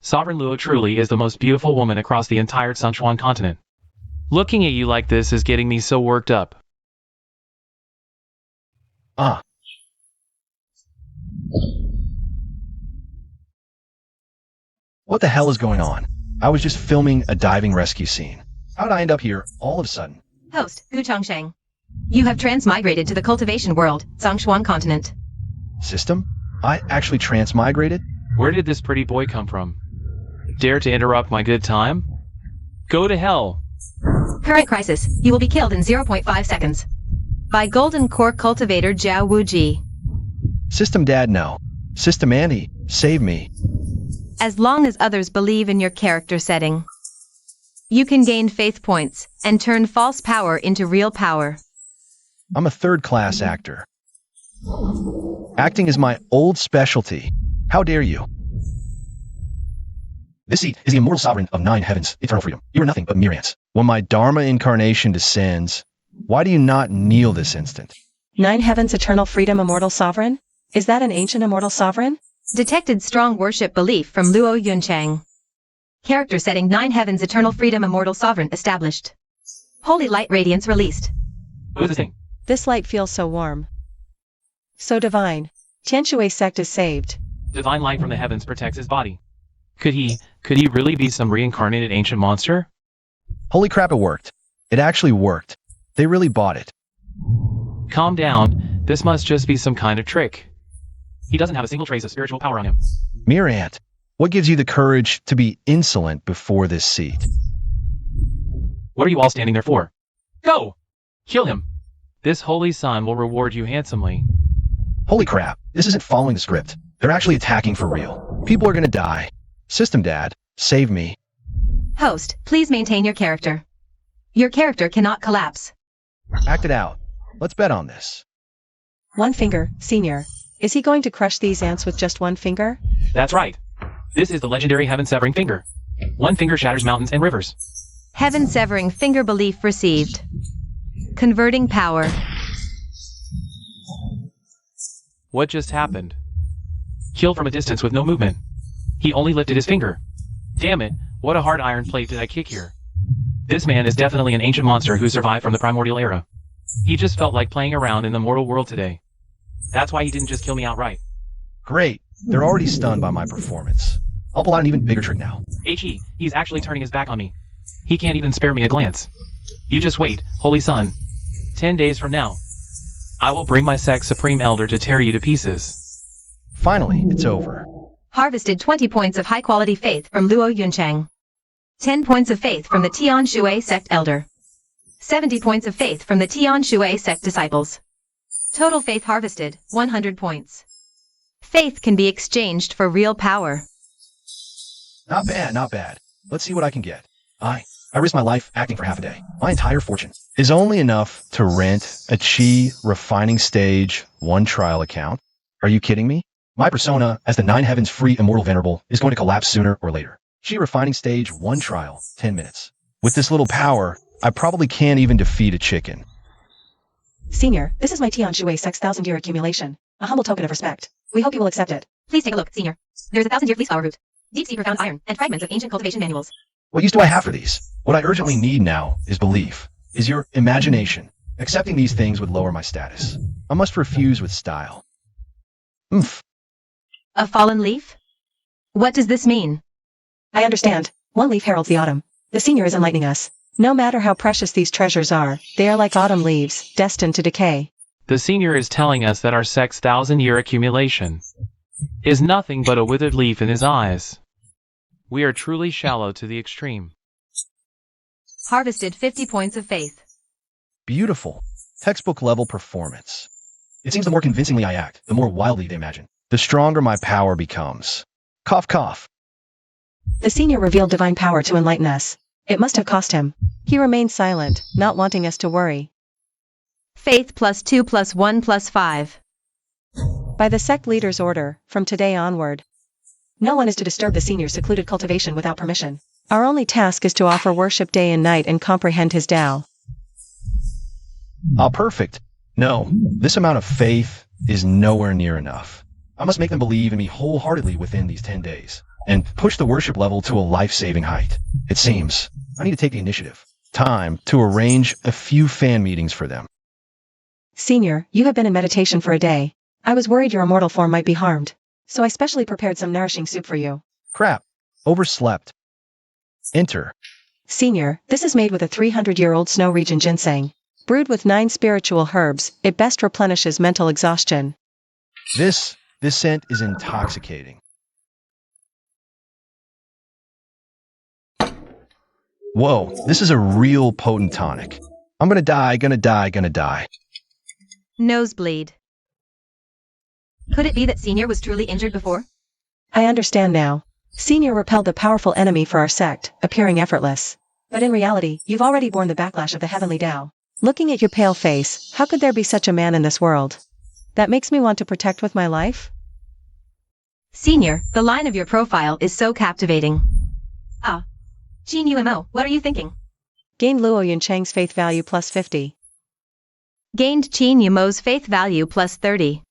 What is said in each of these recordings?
Sovereign Luo truly is the most beautiful woman across the entire Sichuan continent. Looking at you like this is getting me so worked up. Ah. What the hell is going on? I was just filming a diving rescue scene. How'd I end up here all of a sudden? Host, Hu Chongsheng. You have transmigrated to the Cultivation world, Sichuan continent. System? I actually transmigrated? Where did this pretty boy come from? Dare to interrupt my good time? Go to hell. Current crisis. You will be killed in 0.5 seconds. By Golden Core Cultivator Jiao Wuji. System Dad, no. System Andy, save me. As long as others believe in your character setting, you can gain faith points and turn false power into real power. I'm a third-class actor. Acting is my old specialty. How dare you? This seat is the immortal sovereign of 9 heavens, eternal freedom. You are nothing but mere ants. When my Dharma incarnation descends, why do you not kneel this instant? 9 heavens, eternal freedom, immortal sovereign? Is that an ancient immortal sovereign? Detected strong worship belief from Luo Yunchang. Character setting 9 heavens, eternal freedom, immortal sovereign established. Holy light radiance released. Who is this thing? This light feels so warm. So divine. Tianshui sect is saved. Divine light from the heavens protects his body. Could he really be some reincarnated ancient monster? Holy crap, it worked. It actually worked. They really bought it. Calm down, this must just be some kind of trick. He doesn't have a single trace of spiritual power on him. Mere ant, what gives you the courage to be insolent before this seat? What are you all standing there for? Go! Kill him! This holy sun will reward you handsomely. Holy crap, this isn't following the script. They're actually attacking for real. People are gonna die. System Dad, save me. Host, please maintain your character. Your character cannot collapse. Act it out. Let's bet on this. One finger, senior. Is he going to crush these ants with just one finger? That's right. This is the legendary heaven-severing finger. One finger shatters mountains and rivers. Heaven-severing finger belief received. Converting power. What just happened? Killed from a distance with no movement. He only lifted his finger. Damn it, what a hard iron plate did I kick here. This man is definitely an ancient monster who survived from the primordial era. He just felt like playing around in the mortal world today. That's why he didn't just kill me outright. Great. They're already stunned by my performance. I'll pull out an even bigger trick now. He's actually turning his back on me. He can't even spare me a glance. You just wait, Holy Sun. 10 days from now, I will bring my sect's Supreme Elder to tear you to pieces. Finally, it's over. Harvested 20 points of high-quality faith from Luo Yunchang. 10 points of faith from the Tian Shui sect Elder. 70 points of faith from the Tian Shui sect Disciples. Total faith harvested, 100 points. Faith can be exchanged for real power. Not bad, not bad. Let's see what I can get. I risked my life acting for half a day. My entire fortune is only enough to rent a Qi refining stage 1 trial account. Are you kidding me? My persona as the 9 heavens free immortal venerable is going to collapse sooner or later. Qi refining stage 1 trial, 10 minutes. With this little power, I probably can't even defeat a chicken. Senior, this is my Tian Shui sect's 1,000-year accumulation. A humble token of respect. We hope you will accept it. Please take a look, Senior. There's a 1,000-year fleece flower root, deep-sea profound iron, and fragments of ancient cultivation manuals. What use do I have for these? What I urgently need now is belief, is your imagination. Accepting these things would lower my status. I must refuse with style. Oomph. A fallen leaf? What does this mean? I understand. One leaf heralds the autumn. The senior is enlightening us. No matter how precious these treasures are, they are like autumn leaves, destined to decay. The senior is telling us that our sect's 1,000-year accumulation is nothing but a withered leaf in his eyes. We are truly shallow to the extreme. Harvested 50 points of faith. Beautiful. Textbook level performance. It seems the more convincingly I act, the more wildly they imagine. The stronger my power becomes. Cough, cough. The senior revealed divine power to enlighten us. It must have cost him. He remained silent, not wanting us to worry. Faith +2 +1 +5. By the sect leader's order, from today onward, no one is to disturb the senior's secluded cultivation without permission. Our only task is to offer worship day and night and comprehend his Tao. Ah, perfect. No, this amount of faith is nowhere near enough. I must make them believe in me wholeheartedly within these 10 days. and push the worship level to a life-saving height. It seems I need to take the initiative. Time to arrange a few fan meetings for them. Senior, you have been in meditation for a day. I was worried your immortal form might be harmed, so I specially prepared some nourishing soup for you. Crap. Overslept. Enter. Senior, this is made with a 300-year-old snow region ginseng. Brewed with 9 spiritual herbs, it best replenishes mental exhaustion. This scent is intoxicating. Whoa, this is a real potent tonic. I'm gonna die. Nosebleed. Could it be that Senior was truly injured before? I understand now. Senior repelled a powerful enemy for our sect, appearing effortless. But in reality, you've already borne the backlash of the heavenly Tao. Looking at your pale face, how could there be such a man in this world? That makes me want to protect with my life? Senior, the line of your profile is so captivating. Ah. Jin Umo, what are you thinking? Gained Luo Yunchang's faith value plus 50. Gained Qin Yumo's faith value plus 30.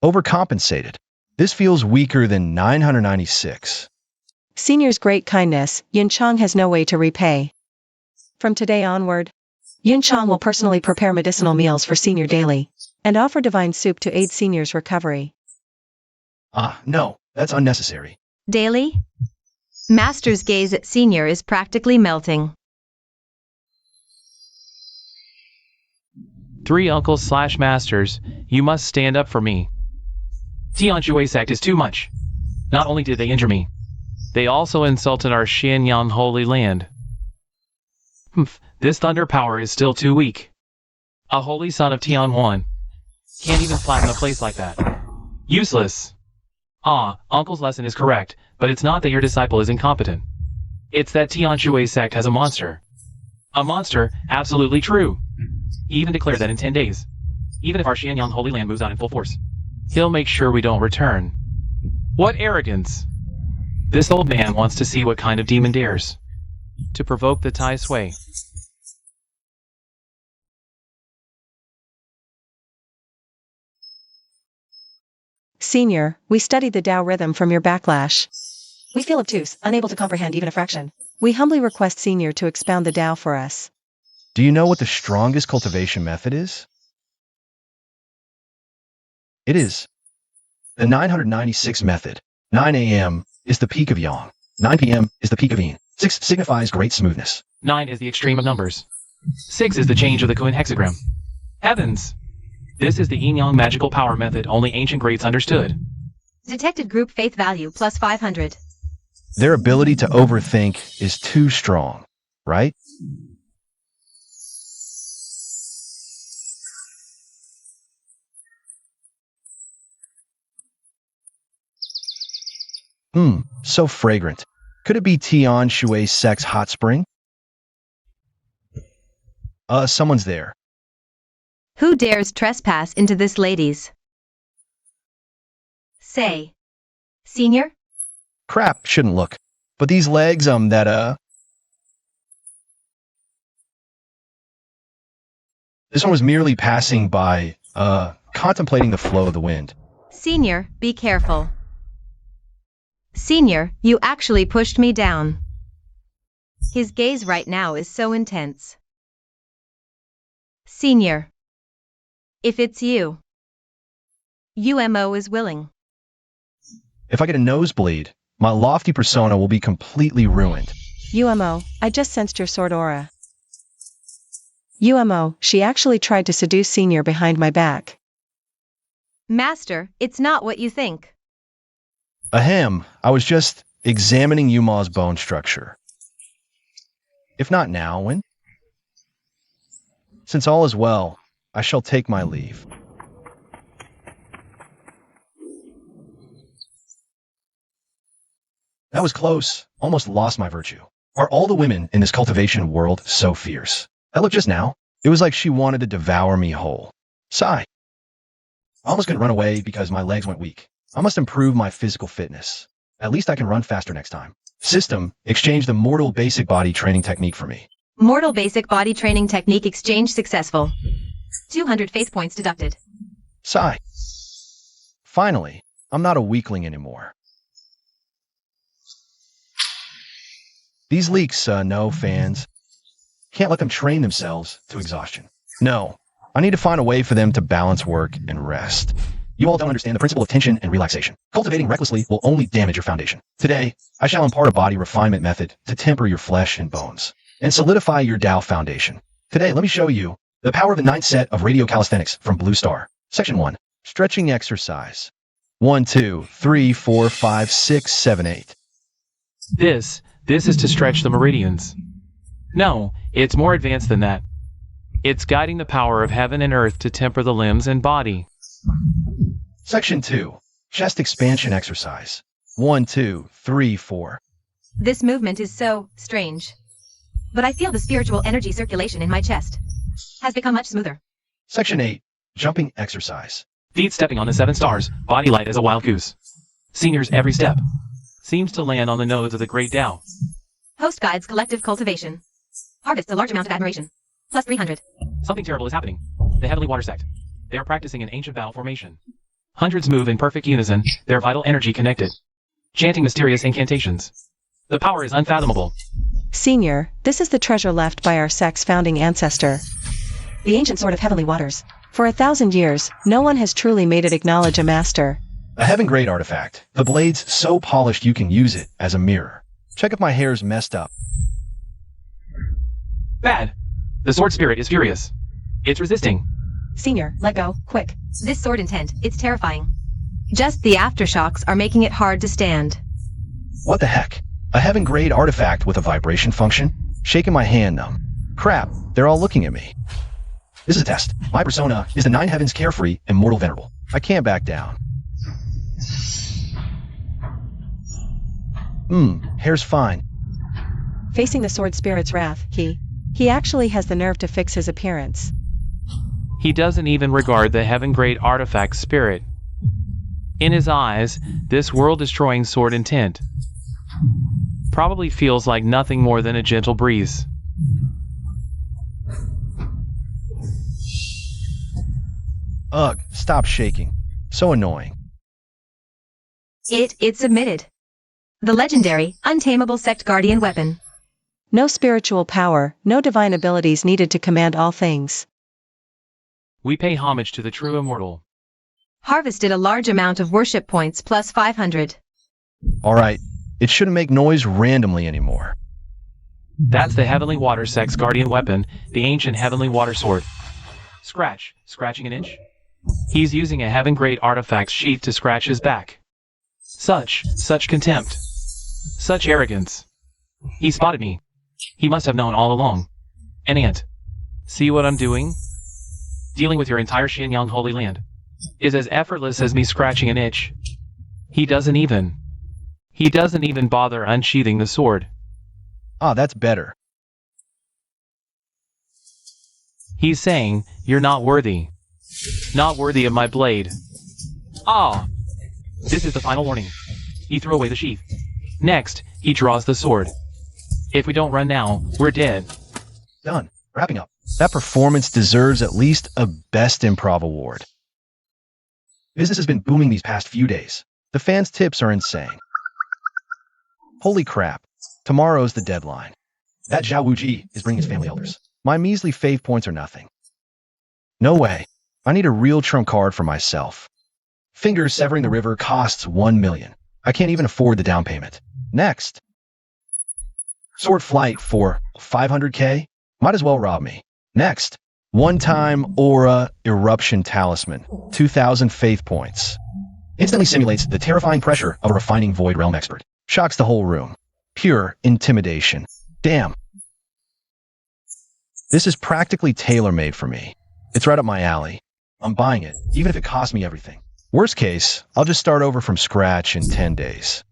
Overcompensated. This feels weaker than 996. Senior's great kindness, Yunchang has no way to repay. From today onward, Yunchang will personally prepare medicinal meals for Senior daily, and offer divine soup to aid Senior's recovery. No, that's unnecessary. Daily? Master's gaze at Senior is practically melting. 3 uncles/masters, you must stand up for me. Tianshui sect is too much. Not only did they injure me, they also insulted our Xianyang holy land. This thunder power is still too weak. A holy son of Tianhuan can't even flatten a place like that. Useless. Uncle's lesson is correct, but it's not that your disciple is incompetent. It's that Tianshui sect has a monster. A monster, absolutely true. He even declared that in 10 days, even if our Xianyang holy land moves out in full force, he'll make sure we don't return. What arrogance! This old man wants to see what kind of demon dares to provoke the Tai Sui. Senior, we studied the Tao rhythm from your backlash. We feel obtuse, unable to comprehend even a fraction. We humbly request Senior to expound the Tao for us. Do you know what the strongest cultivation method is? It is the 996 method. 9 a.m. is the peak of yang. 9 p.m. is the peak of yin. 6 signifies great smoothness. 9 is the extreme of numbers. 6 is the change of the Kuan hexagram. Heavens! This is the yin-yang magical power method only ancient greats understood. Detected group faith value plus 500. Their ability to overthink is too strong, right? So fragrant. Could it be Tian Shui Sect's hot spring? Someone's there. Who dares trespass into this lady's? Say. Senior? Crap, shouldn't look. But these legs, This one was merely passing by, contemplating the flow of the wind. Senior, be careful. Senior, you actually pushed me down. His gaze right now is so intense. Senior. If it's you. UMO is willing. If I get a nosebleed, my lofty persona will be completely ruined. UMO, I just sensed your sword aura. UMO, she actually tried to seduce Senior behind my back. Master, it's not what you think. Ahem, I was just examining Yuma's bone structure. If not now, when? Since all is well, I shall take my leave. That was close. Almost lost my virtue. Are all the women in this cultivation world so fierce? That look just now. It was like she wanted to devour me whole. Sigh. I almost couldn't run away because my legs went weak. I must improve my physical fitness. At least I can run faster next time. System, exchange the mortal basic body training technique for me. Mortal basic body training technique exchange successful. 200 faith points deducted. Sigh. Finally, I'm not a weakling anymore. These leaks, no, fans. Can't let them train themselves to exhaustion. No, I need to find a way for them to balance work and rest. You all don't understand the principle of tension and relaxation. Cultivating recklessly will only damage your foundation. Today, I shall impart a body refinement method to temper your flesh and bones and solidify your Tao foundation. Today, let me show you the power of the 9th set of radio calisthenics from Blue Star. Section 1. Stretching exercise. 1, 2, 3, 4, 5, 6, 7, 8. This is to stretch the meridians. No, it's more advanced than that. It's guiding the power of heaven and earth to temper the limbs and body. Section 2. Chest expansion exercise. 1, 2, 3, 4. This movement is so strange. But I feel the spiritual energy circulation in my chest has become much smoother. Section 8. Jumping exercise. Feet stepping on the 7 stars, body light as a wild goose. Seniors, every step seems to land on the nose of the great Tao. Host guides collective cultivation. Harvests a large amount of admiration. Plus 300. Something terrible is happening. The Heavenly Water Sect. They are practicing an ancient vow formation. Hundreds move in perfect unison, their vital energy connected. Chanting mysterious incantations. The power is unfathomable. Senior, this is the treasure left by our sect's founding ancestor. The ancient sword of heavenly waters. For 1,000 years, no one has truly made it acknowledge a master. A heaven-grade artifact. The blade's so polished you can use it as a mirror. Check if my hair's messed up. Bad. The sword spirit is furious. It's resisting. Senior, let go, quick. This sword intent, it's terrifying. Just the aftershocks are making it hard to stand. What the heck? A heaven-grade artifact with a vibration function? Shaking my hand numb. Crap, they're all looking at me. This is a test. My persona is the 9 heavens carefree, immortal venerable. I can't back down. Hair's fine. Facing the sword spirit's wrath, he actually has the nerve to fix his appearance. He doesn't even regard the heaven-grade artifact spirit. In his eyes, this world-destroying sword intent probably feels like nothing more than a gentle breeze. Ugh, stop shaking. So annoying. It's submitted. The legendary, untamable sect guardian weapon. No spiritual power, no divine abilities needed to command all things. We pay homage to the true immortal. Harvested a large amount of worship points plus 500. Alright, it shouldn't make noise randomly anymore. That's the Heavenly Water Sect's guardian weapon, the ancient Heavenly Water Sword. Scratching an inch? He's using a heaven-grade artifact sheath to scratch his back. Such contempt. Such arrogance. He spotted me. He must have known all along. An ant. See what I'm doing? Dealing with your entire Xianyang Holy Land is as effortless as me scratching an itch. He doesn't even bother unsheathing the sword. Ah, that's better. He's saying, you're not worthy. Not worthy of my blade. Ah! This is the final warning. He threw away the sheath. Next, he draws the sword. If we don't run now, we're dead. Done. Wrapping up. That performance deserves at least a Best Improv award. Business has been booming these past few days. The fans' tips are insane. Holy crap. Tomorrow's the deadline. That Zhao Wuji is bringing his family elders. My measly fave points are nothing. No way. I need a real trump card for myself. Fingers severing the river costs 1 million. I can't even afford the down payment. Next. Sword flight for 500k? Might as well rob me. Next. One-time aura eruption talisman. 2,000 faith points. Instantly simulates the terrifying pressure of a refining void realm expert. Shocks the whole room. Pure intimidation. Damn. This is practically tailor-made for me. It's right up my alley. I'm buying it, even if it costs me everything. Worst case, I'll just start over from scratch in 10 days.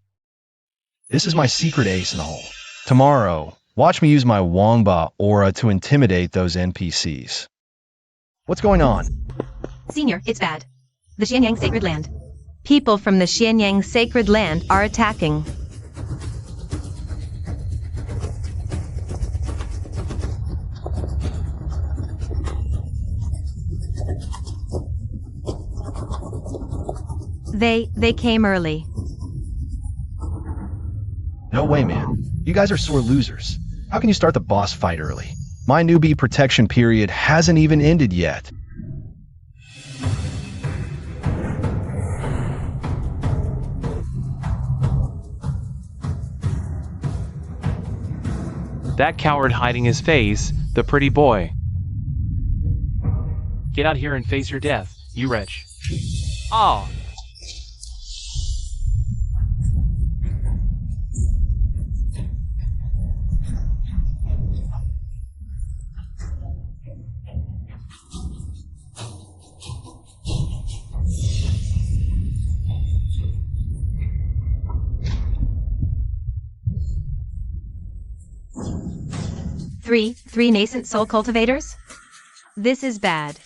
This is my secret ace in the hole. Tomorrow, watch me use my Wangba aura to intimidate those NPCs. What's going on? Senior, it's bad. The Xianyang Sacred Land. People from the Xianyang Sacred Land are attacking. They came early. No way, man. You guys are sore losers. How can you start the boss fight early? My newbie protection period hasn't even ended yet. That coward hiding his face, the pretty boy. Get out here and face your death, you wretch. Ah! 3 nascent soul cultivators? This is bad.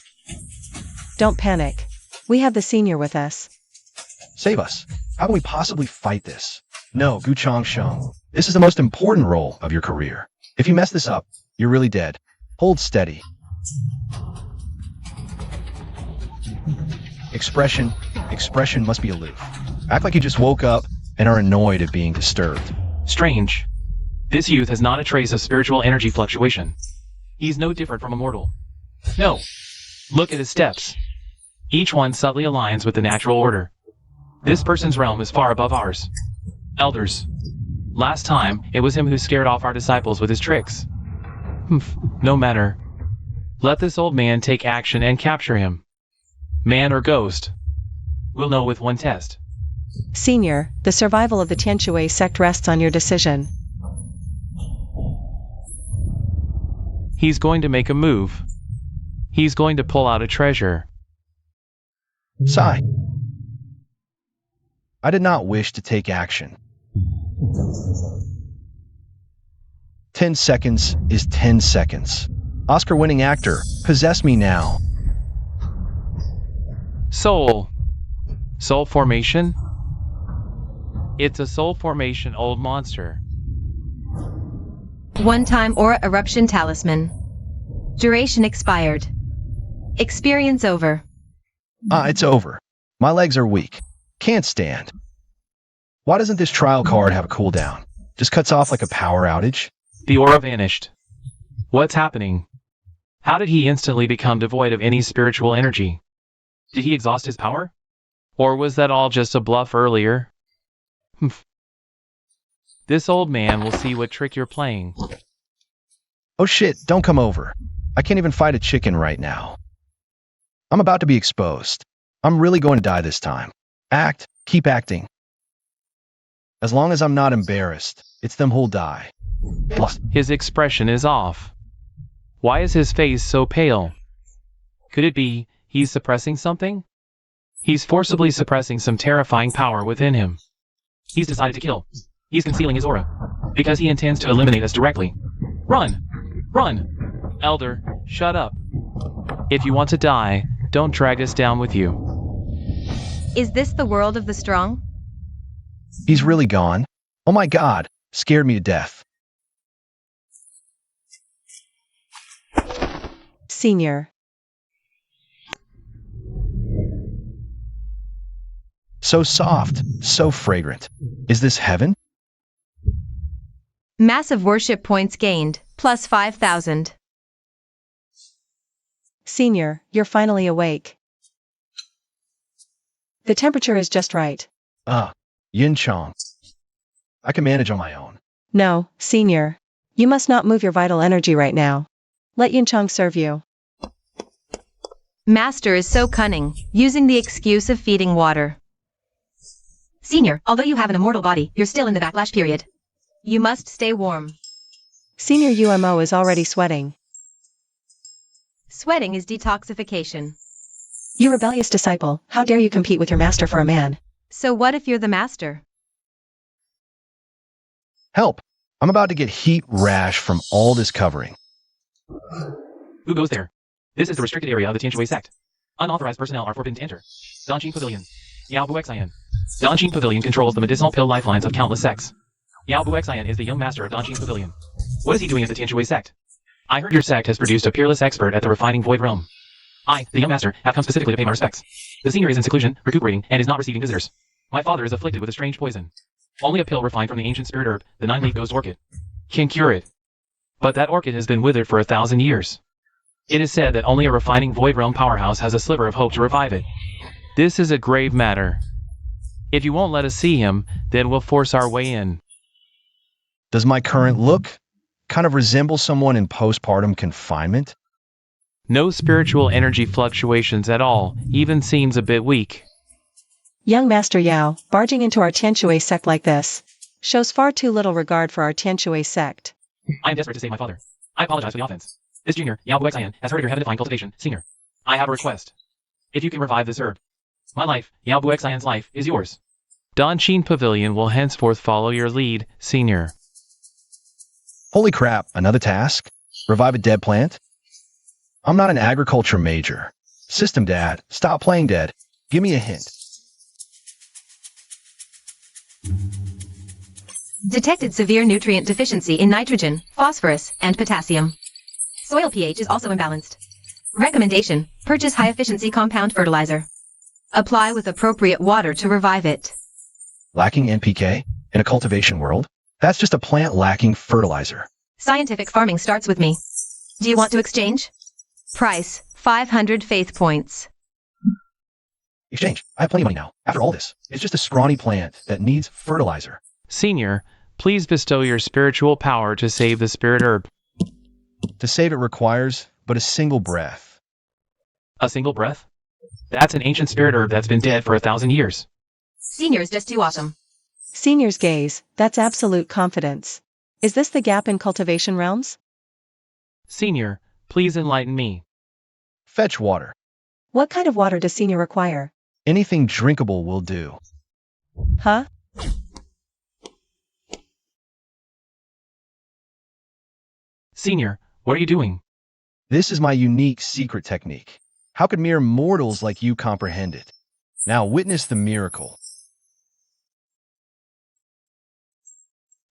Don't panic. We have the senior with us. Save us. How can we possibly fight this? No, Gu Chong Sheng. This is the most important role of your career. If you mess this up, you're really dead. Hold steady. Expression must be aloof. Act like you just woke up and are annoyed at being disturbed. Strange. This youth has not a trace of spiritual energy fluctuation. He's no different from a mortal. No. Look at his steps. Each one subtly aligns with the natural order. This person's realm is far above ours. Elders. Last time, it was him who scared off our disciples with his tricks. No matter. Let this old man take action and capture him. Man or ghost. We'll know with one test. Senior, the survival of the Tianshui sect rests on your decision. He's going to make a move. He's going to pull out a treasure. Sigh. I did not wish to take action. 10 seconds is 10 seconds. Oscar-winning actor, possess me now. Soul. Soul formation? It's a soul formation old monster. One-time aura eruption talisman. Duration expired. Experience over. It's over. My legs are weak. Can't stand. Why doesn't this trial card have a cooldown? Just cuts off like a power outage? The aura vanished. What's happening? How did he instantly become devoid of any spiritual energy? Did he exhaust his power? Or was that all just a bluff earlier? This old man will see what trick you're playing. Oh shit, don't come over. I can't even fight a chicken right now. I'm about to be exposed. I'm really going to die this time. Keep acting. As long as I'm not embarrassed, it's them who'll die. His expression is off. Why is his face so pale? Could it be he's suppressing something? He's forcibly suppressing some terrifying power within him. He's decided to kill. He's concealing his aura. Because he intends to eliminate us directly. Run! Run! Elder, shut up. If you want to die, don't drag us down with you. Is this the world of the strong? He's really gone. Oh my god, scared me to death. Senior. So soft, so fragrant. Is this heaven? Massive worship points gained, plus 5,000. Senior, you're finally awake. The temperature is just right. Yin Chong. I can manage on my own. No, Senior. You must not move your vital energy right now. Let Yin Chong serve you. Master is so cunning, using the excuse of feeding water. Senior, although you have an immortal body, you're still in the backlash period. You must stay warm. Senior UMO is already sweating. Sweating is detoxification. You rebellious disciple, how dare you compete with your master for a man? So what if you're the master? Help! I'm about to get heat rash from all this covering. Who goes there? This is the restricted area of the Tianshui sect. Unauthorized personnel are forbidden to enter. Dongjing Pavilion. Yao Buexian. Dongjing Pavilion controls the medicinal pill lifelines of countless sects. Yao Buexian is the young master of Dongjing Pavilion. What is he doing at the Tianshui sect? I heard your sect has produced a peerless expert at the refining void realm. I, the young master, have come specifically to pay my respects. The senior is in seclusion, recuperating, and is not receiving visitors. My father is afflicted with a strange poison. Only a pill refined from the ancient spirit herb, the 9-leaf ghost orchid, can cure it. But that orchid has been withered for 1,000 years. It is said that only a refining void realm powerhouse has a sliver of hope to revive it. This is a grave matter. If you won't let us see him, then we'll force our way in. Does my current look kind of resemble someone in postpartum confinement? No spiritual energy fluctuations at all, even seems a bit weak. Young Master Yao, barging into our Tianshui sect like this, shows far too little regard for our Tianshui sect. I am desperate to save my father. I apologize for the offense. This junior, Yao Buxian, has heard of your heaven-defying cultivation, senior. I have a request. If you can revive this herb, my life, Yao Buxian's life, is yours. Danshin Pavilion will henceforth follow your lead, senior. Holy crap, another task? Revive a dead plant? I'm not an agriculture major. System dad, stop playing dead. Give me a hint. Detected severe nutrient deficiency in nitrogen, phosphorus, and potassium. Soil pH is also imbalanced. Recommendation: purchase high-efficiency compound fertilizer. Apply with appropriate water to revive it. Lacking NPK? In a cultivation world? That's just a plant lacking fertilizer. Scientific farming starts with me. Do you want to exchange? Price: 500 faith points. Exchange. I have plenty of money now. After all this, it's just a scrawny plant that needs fertilizer. Senior, please bestow your spiritual power to save the spirit herb. To save it requires but a single breath. A single breath? That's an ancient spirit herb that's been dead for 1,000 years. Senior is just too awesome. Senior's gaze, that's absolute confidence. Is this the gap in cultivation realms? Senior, please enlighten me. Fetch water. What kind of water does Senior require? Anything drinkable will do. Huh? Senior, what are you doing? This is my unique secret technique. How could mere mortals like you comprehend it? Now witness the miracle.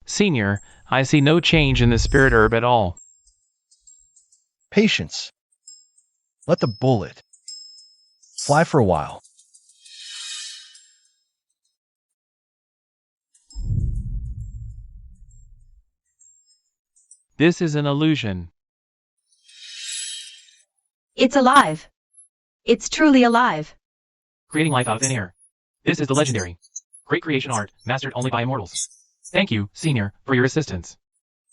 Senior, I see no change in the spirit herb at all. Patience. Let the bullet fly for a while. This is an illusion. It's alive. It's truly alive. Creating life out of thin air. This is the legendary great creation art, mastered only by immortals. Thank you, Senior, for your assistance.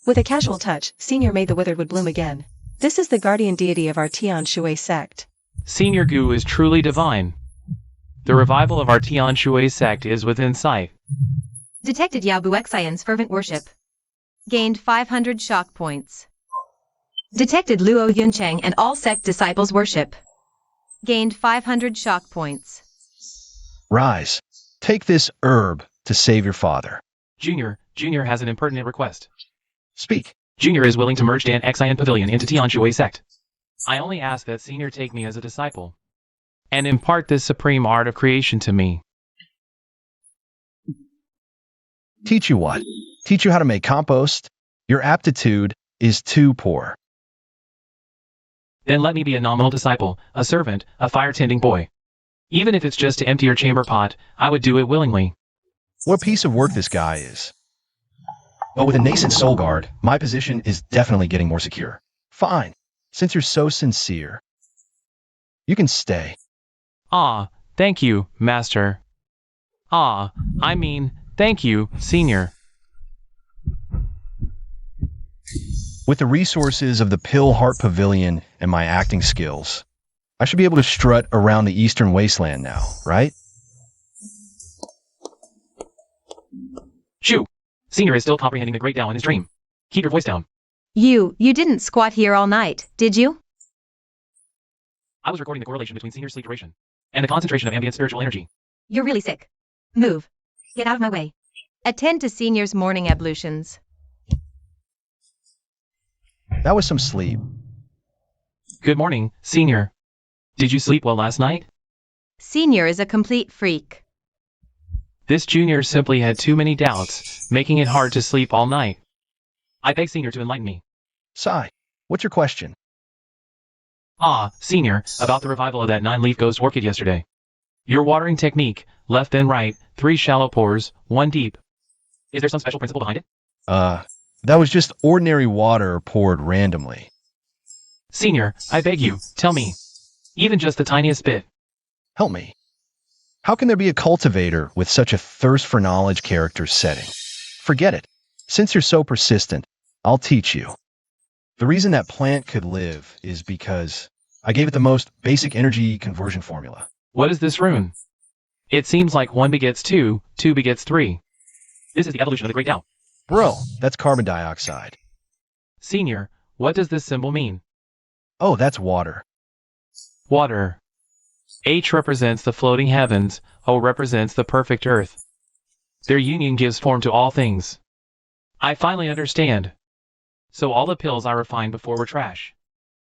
With a casual touch, Senior made the withered wood bloom again. This is the guardian deity of our Tianshui sect. Senior Gu is truly divine. The revival of our Tianshui sect is within sight. Detected Yao Buxian's fervent worship. Gained 500 shock points. Detected Luo Yuncheng and all sect disciples worship. Gained 500 shock points. Rise. Take this herb to save your father. Junior has an impertinent request. Speak. Junior is willing to merge Dan Xian Pavilion into Tianshui sect. I only ask that Senior take me as a disciple and impart this supreme art of creation to me. Teach you what? Teach you how to make compost? Your aptitude is too poor. Then let me be a nominal disciple, a servant, a fire-tending boy. Even if it's just to empty your chamber pot, I would do it willingly. What a piece of work this guy is. But with a nascent soul guard, my position is definitely getting more secure. Fine. Since you're so sincere, you can stay. Ah, thank you, Master. Thank you, Senior. With the resources of the Pill Heart Pavilion and my acting skills, I should be able to strut around the Eastern Wasteland now, right? Shoo! Senior is still comprehending the great Tao in his dream. Keep your voice down. You didn't squat here all night, did you? I was recording the correlation between Senior's sleep duration and the concentration of ambient spiritual energy. You're really sick. Move. Get out of my way. Attend to Senior's morning ablutions. That was some sleep. Good morning, Senior. Did you sleep well last night? Senior is a complete freak. This junior simply had too many doubts, making it hard to sleep all night. I beg Senior to enlighten me. Sai, what's your question? Senior, about the revival of that 9-leaf ghost orchid yesterday. Your watering technique, left and right, 3 shallow pours, 1 deep. Is there some special principle behind it? That was just ordinary water poured randomly. Senior, I beg you, tell me. Even just the tiniest bit. Help me. How can there be a cultivator with such a thirst for knowledge character setting? Forget it. Since you're so persistent, I'll teach you. The reason that plant could live is because I gave it the most basic energy conversion formula. What is this rune? It seems like 1 begets 2, 2 begets 3. This is the evolution of the Great Tao. Bro, that's carbon dioxide. Senior, what does this symbol mean? Oh, that's water. Water. H represents the floating heavens, O represents the perfect earth. Their union gives form to all things. I finally understand. So all the pills I refined before were trash.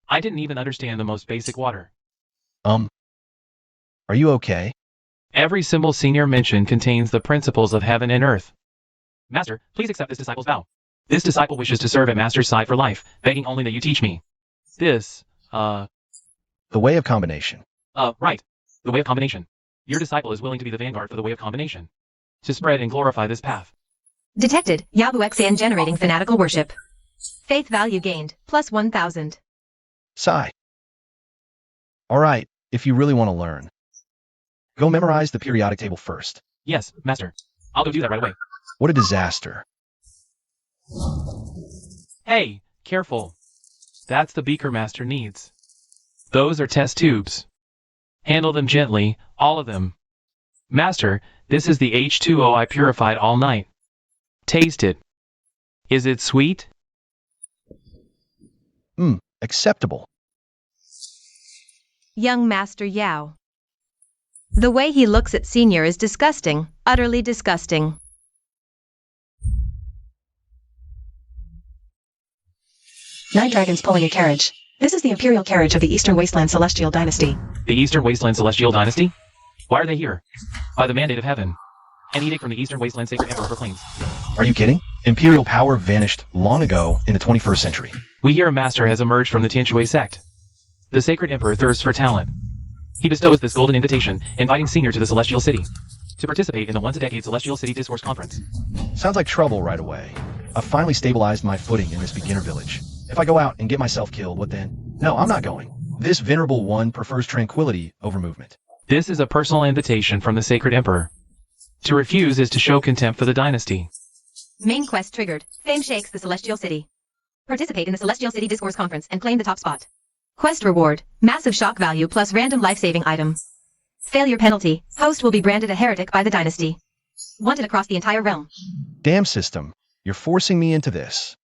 I didn't even understand the most basic water. Are you okay? Every symbol Senior mentioned contains the principles of heaven and earth. Master, please accept this disciple's vow. This disciple wishes to serve at Master's side for life, begging only that you teach me. This, The way of combination. Right. The way of combination. Your disciple is willing to be the vanguard for the way of combination. To spread and glorify this path. Detected, Yabuxian generating fanatical worship. Faith value gained, plus 1,000. Sigh. Alright, if you really want to learn. Go memorize the periodic table first. Yes, Master. I'll go do that right away. What a disaster. Hey, careful. That's the beaker Master needs. Those are test tubes. Handle them gently, all of them. Master, this is the H2O I purified all night. Taste it. Is it sweet? Acceptable. Young Master Yao. The way he looks at Senior is disgusting, utterly disgusting. Nine dragons pulling a carriage. This is the imperial carriage of the Eastern Wasteland Celestial Dynasty. The Eastern Wasteland Celestial Dynasty? Why are they here? By the mandate of heaven. An edict from the Eastern Wasteland Sacred Emperor proclaims. Are you kidding? Imperial power vanished long ago in the 21st century. We hear a master has emerged from the Tianshui sect. The Sacred Emperor thirsts for talent. He bestows this golden invitation, inviting Senior to the Celestial City, to participate in the once-a-decade Celestial City Discourse Conference. Sounds like trouble right away. I've finally stabilized my footing in this beginner village. If I go out and get myself killed, what then? No, I'm not going. This venerable one prefers tranquility over movement. This is a personal invitation from the Sacred Emperor. To refuse is to show contempt for the dynasty. Main quest triggered. Fame shakes the Celestial City. Participate in the Celestial City Discourse Conference and claim the top spot. Quest reward. Massive shock value plus random life-saving item. Failure penalty. Host will be branded a heretic by the dynasty. Wanted across the entire realm. Damn system, you're forcing me into this.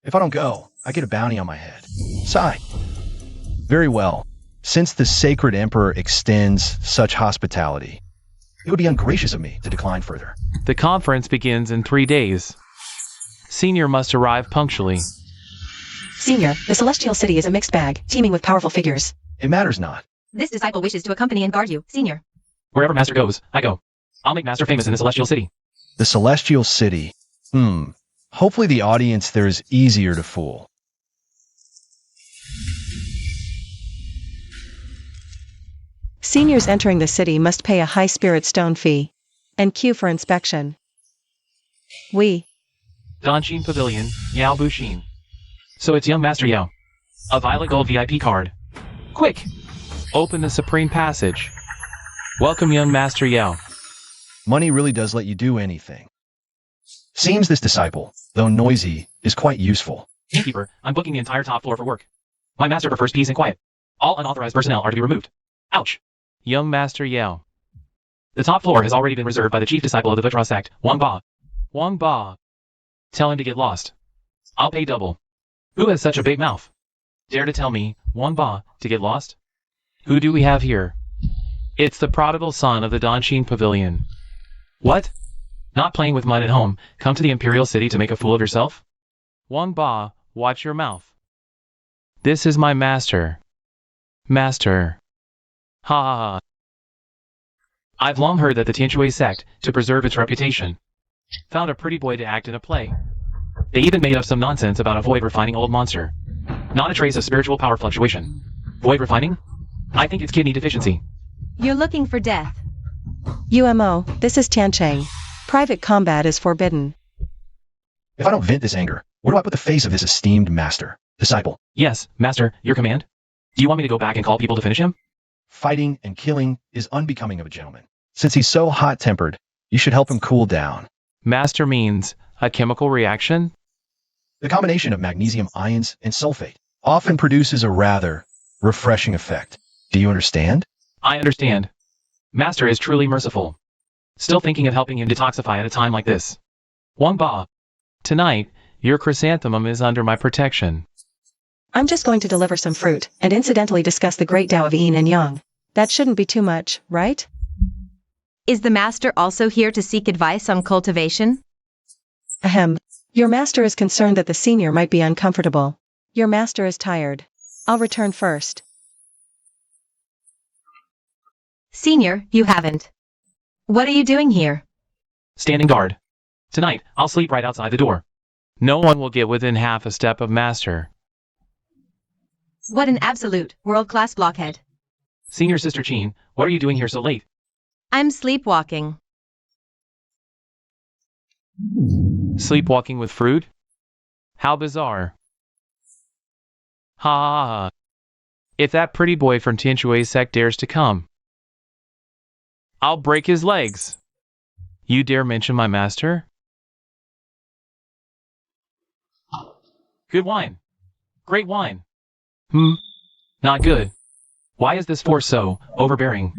If I don't go, I get a bounty on my head. Sigh. Very well. Since the Sacred Emperor extends such hospitality, it would be ungracious of me to decline further. The conference begins in 3 days. Senior must arrive punctually. Senior, the Celestial City is a mixed bag, teeming with powerful figures. It matters not. This disciple wishes to accompany and guard you, Senior. Wherever Master goes, I go. I'll make Master famous in the Celestial City. The Celestial City. Hopefully the audience there is easier to fool. Seniors entering the city must pay a high spirit stone fee and queue for inspection. Danshin Pavilion, Yao Bushin. So it's young Master Yao. A violet gold VIP card. Quick! Open the Supreme Passage. Welcome young Master Yao. Money really does let you do anything. Seems this disciple, though noisy, is quite useful. Innkeeper, I'm booking the entire top floor for work. My master prefers peace and quiet. All unauthorized personnel are to be removed. Ouch! Young Master Yao. The top floor has already been reserved by the chief disciple of the Vitra sect, Wang Ba. Wang Ba. Tell him to get lost. I'll pay double. Who has such a big mouth? Dare to tell me, Wang Ba, to get lost? Who do we have here? It's the prodigal son of the Danshin Pavilion. What? Not playing with mud at home, come to the Imperial City to make a fool of yourself? Wang Ba, watch your mouth. This is my master. Master. Ha ha ha. I've long heard that the Tianshui sect, to preserve its reputation, found a pretty boy to act in a play. They even made up some nonsense about a void refining old monster. Not a trace of spiritual power fluctuation. Void refining? I think it's kidney deficiency. You're looking for death. UMO, this is Tiancheng. Private combat is forbidden. If I don't vent this anger, where do I put the face of this esteemed master? Disciple. Yes, Master, your command? Do you want me to go back and call people to finish him? Fighting and killing is unbecoming of a gentleman. Since he's so hot-tempered, you should help him cool down. Master means a chemical reaction? The combination of magnesium ions and sulfate often produces a rather refreshing effect. Do you understand? I understand. Master is truly merciful. Still thinking of helping him detoxify at a time like this. Wang Ba. Tonight, your chrysanthemum is under my protection. I'm just going to deliver some fruit, and incidentally discuss the great Tao of yin and yang. That shouldn't be too much, right? Is the master also here to seek advice on cultivation? Ahem. Your master is concerned that the senior might be uncomfortable. Your master is tired. I'll return first. Senior, you haven't. What are you doing here? Standing guard. Tonight, I'll sleep right outside the door. No one will get within half a step of Master. What an absolute, world-class blockhead. Senior Sister Jean, what are you doing here so late? I'm sleepwalking. Sleepwalking with fruit? How bizarre. Ha ha ha. If that pretty boy from Tianshui sect dares to come, I'll break his legs. You dare mention my master? Good wine. Great wine. Not good. Why is this force so overbearing?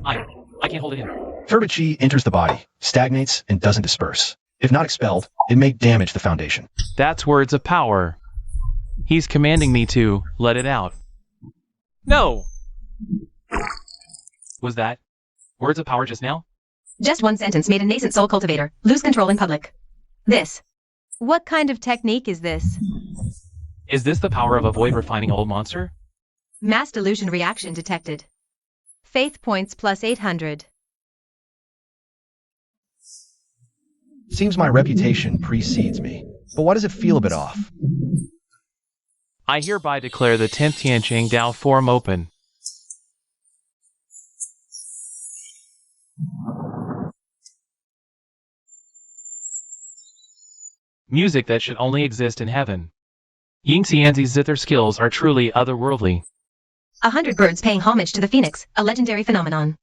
I can't hold it in. Turbid chi enters the body, stagnates, and doesn't disperse. If not expelled, it may damage the foundation. That's words of power. He's commanding me to let it out. No! Was that words of power just now? Just one sentence made a nascent soul cultivator lose control in public. This. What kind of technique is this? Is this the power of a void refining old monster? Mass delusion reaction detected. Faith points plus 800. Seems my reputation precedes me. But why does it feel a bit off? I hereby declare the 10th Tianqing Dao form open. Music that should only exist in heaven. Ying Xianzi's zither skills are truly otherworldly. 100 birds paying homage to the phoenix, a legendary phenomenon.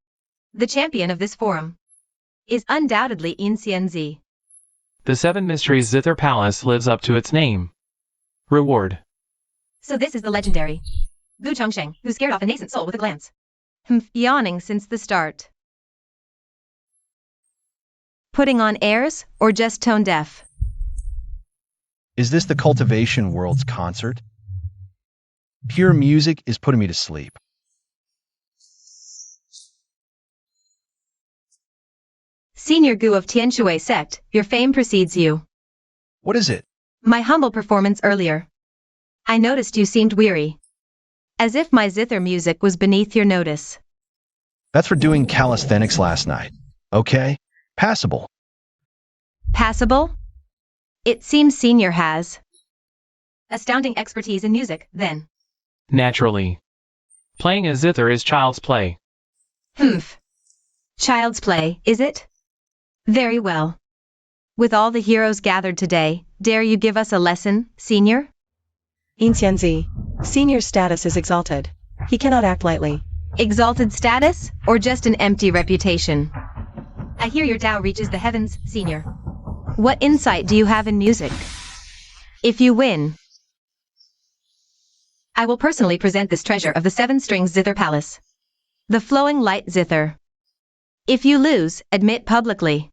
The champion of this forum is undoubtedly Yin Xianzi. The Seven Mysteries Zither Palace lives up to its name. Reward. So this is the legendary Gu Chongsheng, who scared off a nascent soul with a glance. Yawning since the start. Putting on airs, or just tone deaf? Is this the Cultivation World's concert? Pure music is putting me to sleep. Senior Gu of Tianshui sect, your fame precedes you. What is it? My humble performance earlier. I noticed you seemed weary. As if my zither music was beneath your notice. That's for doing calisthenics last night. Okay? Passable. Passable? It seems Senior has astounding expertise in music, then. Naturally. Playing a zither is child's play. Child's play, is it? Very well. With all the heroes gathered today, dare you give us a lesson, Senior? Yin Xianzi. Senior's status is exalted. He cannot act lightly. Exalted status, or just an empty reputation? I hear your Tao reaches the heavens, Senior. What insight do you have in music? If you win, I will personally present this treasure of the 7-string zither palace. The flowing light zither. If you lose, admit publicly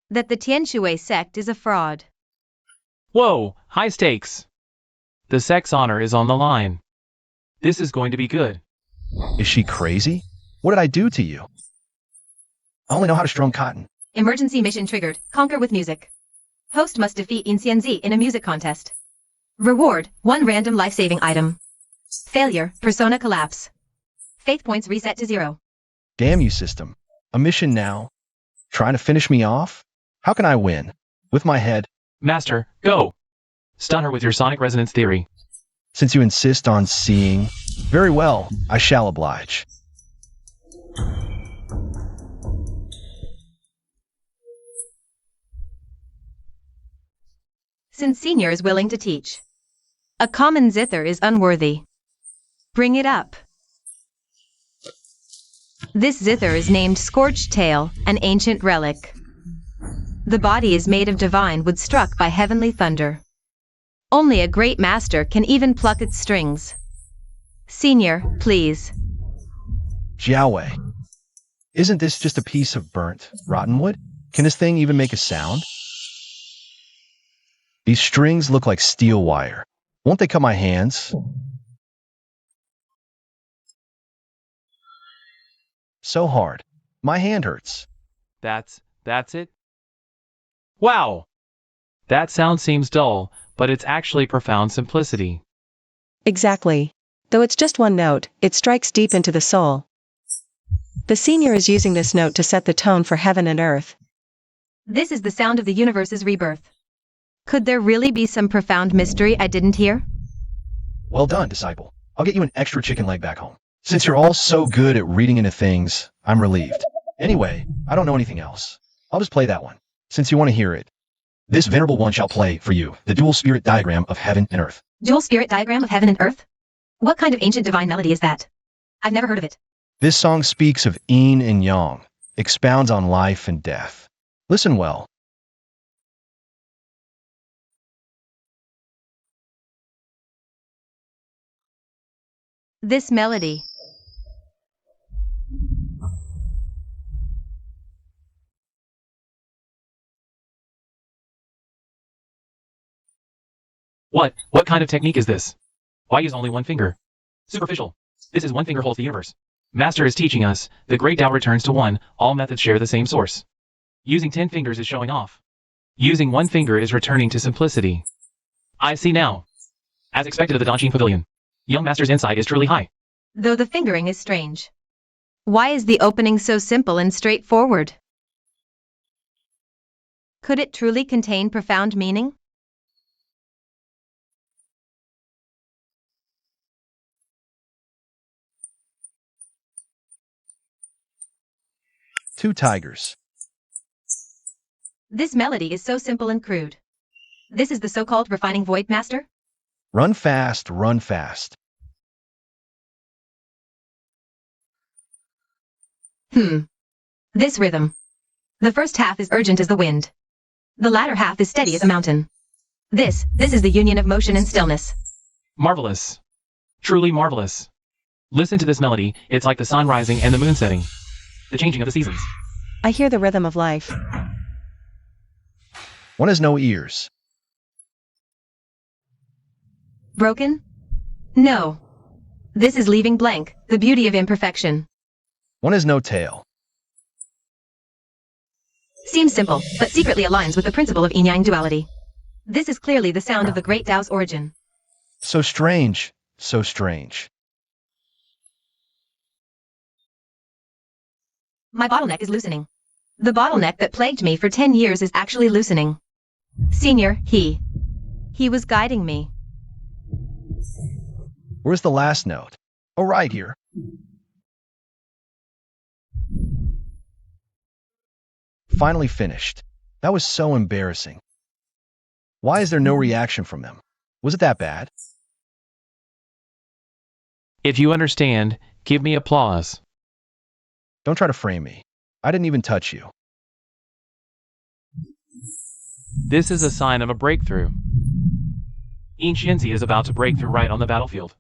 that the Tianshui sect is a fraud. Whoa, high stakes. The sect's honor is on the line. This is going to be good. Is she crazy? What did I do to you? I only know how to strum cotton. Emergency mission triggered. Conquer with music. Host must defeat Yin Xianzi in a music contest. Reward, 1 random life-saving item. Failure, persona collapse. Faith points reset to 0. Damn you, system. A mission now? Trying to finish me off? How can I win? With my head. Master, go! Stun her with your sonic resonance theory. Since you insist on seeing, very well, I shall oblige. since Senior is willing to teach. A common zither is unworthy. Bring it up. This zither is named Scorched Tail, an ancient relic. The body is made of divine wood struck by heavenly thunder. Only a great master can even pluck its strings. Senior, please. Jiaowei, isn't this just a piece of burnt, rotten wood? Can this thing even make a sound? These strings look like steel wire. Won't they cut my hands? So hard. My hand hurts. That's it? Wow! That sound seems dull, but it's actually profound simplicity. Exactly. Though it's just one note, it strikes deep into the soul. The Senior is using this note to set the tone for heaven and earth. This is the sound of the universe's rebirth. Could there really be some profound mystery I didn't hear? Well done, disciple. I'll get you an extra chicken leg back home. Since you're all so good at reading into things, I'm relieved. Anyway, I don't know anything else. I'll just play that one, since you want to hear it. This venerable one shall play for you the dual spirit diagram of heaven and earth. Dual spirit diagram of heaven and earth? What kind of ancient divine melody is that? I've never heard of it. This song speaks of yin and yang, expounds on life and death. Listen well. This melody. What kind of technique is this? Why use only one finger? Superficial. This is one finger holds the universe. Master is teaching us, the great Tao returns to one, all methods share the same source. Using 10 fingers is showing off. Using one finger is returning to simplicity. I see now. As expected of the Dongjing Pavilion. Young Master's insight is truly high. Though the fingering is strange. Why is the opening so simple and straightforward? Could it truly contain profound meaning? Two tigers. This melody is so simple and crude. This is the so-called refining void, Master? Run fast, run fast. This rhythm. The first half is urgent as the wind. The latter half is steady as a mountain. This is the union of motion and stillness. Marvelous. Truly marvelous. Listen to this melody, it's like the sun rising and the moon setting. The changing of the seasons. I hear the rhythm of life. One has no ears. Broken? No. This is leaving blank, the beauty of imperfection. One has no tail. Seems simple, but secretly aligns with the principle of yin-yang duality. This is clearly the sound of the great Tao's origin. So strange, so strange. My bottleneck is loosening. The bottleneck that plagued me for 10 years is actually loosening. Senior, he was guiding me. Where's the last note? Oh, right here. Finally finished. That was so embarrassing. Why is there no reaction from them? Was it that bad? If you understand, give me applause. Don't try to frame me. I didn't even touch you. This is a sign of a breakthrough. Yin Shinzi is about to break through right on the battlefield.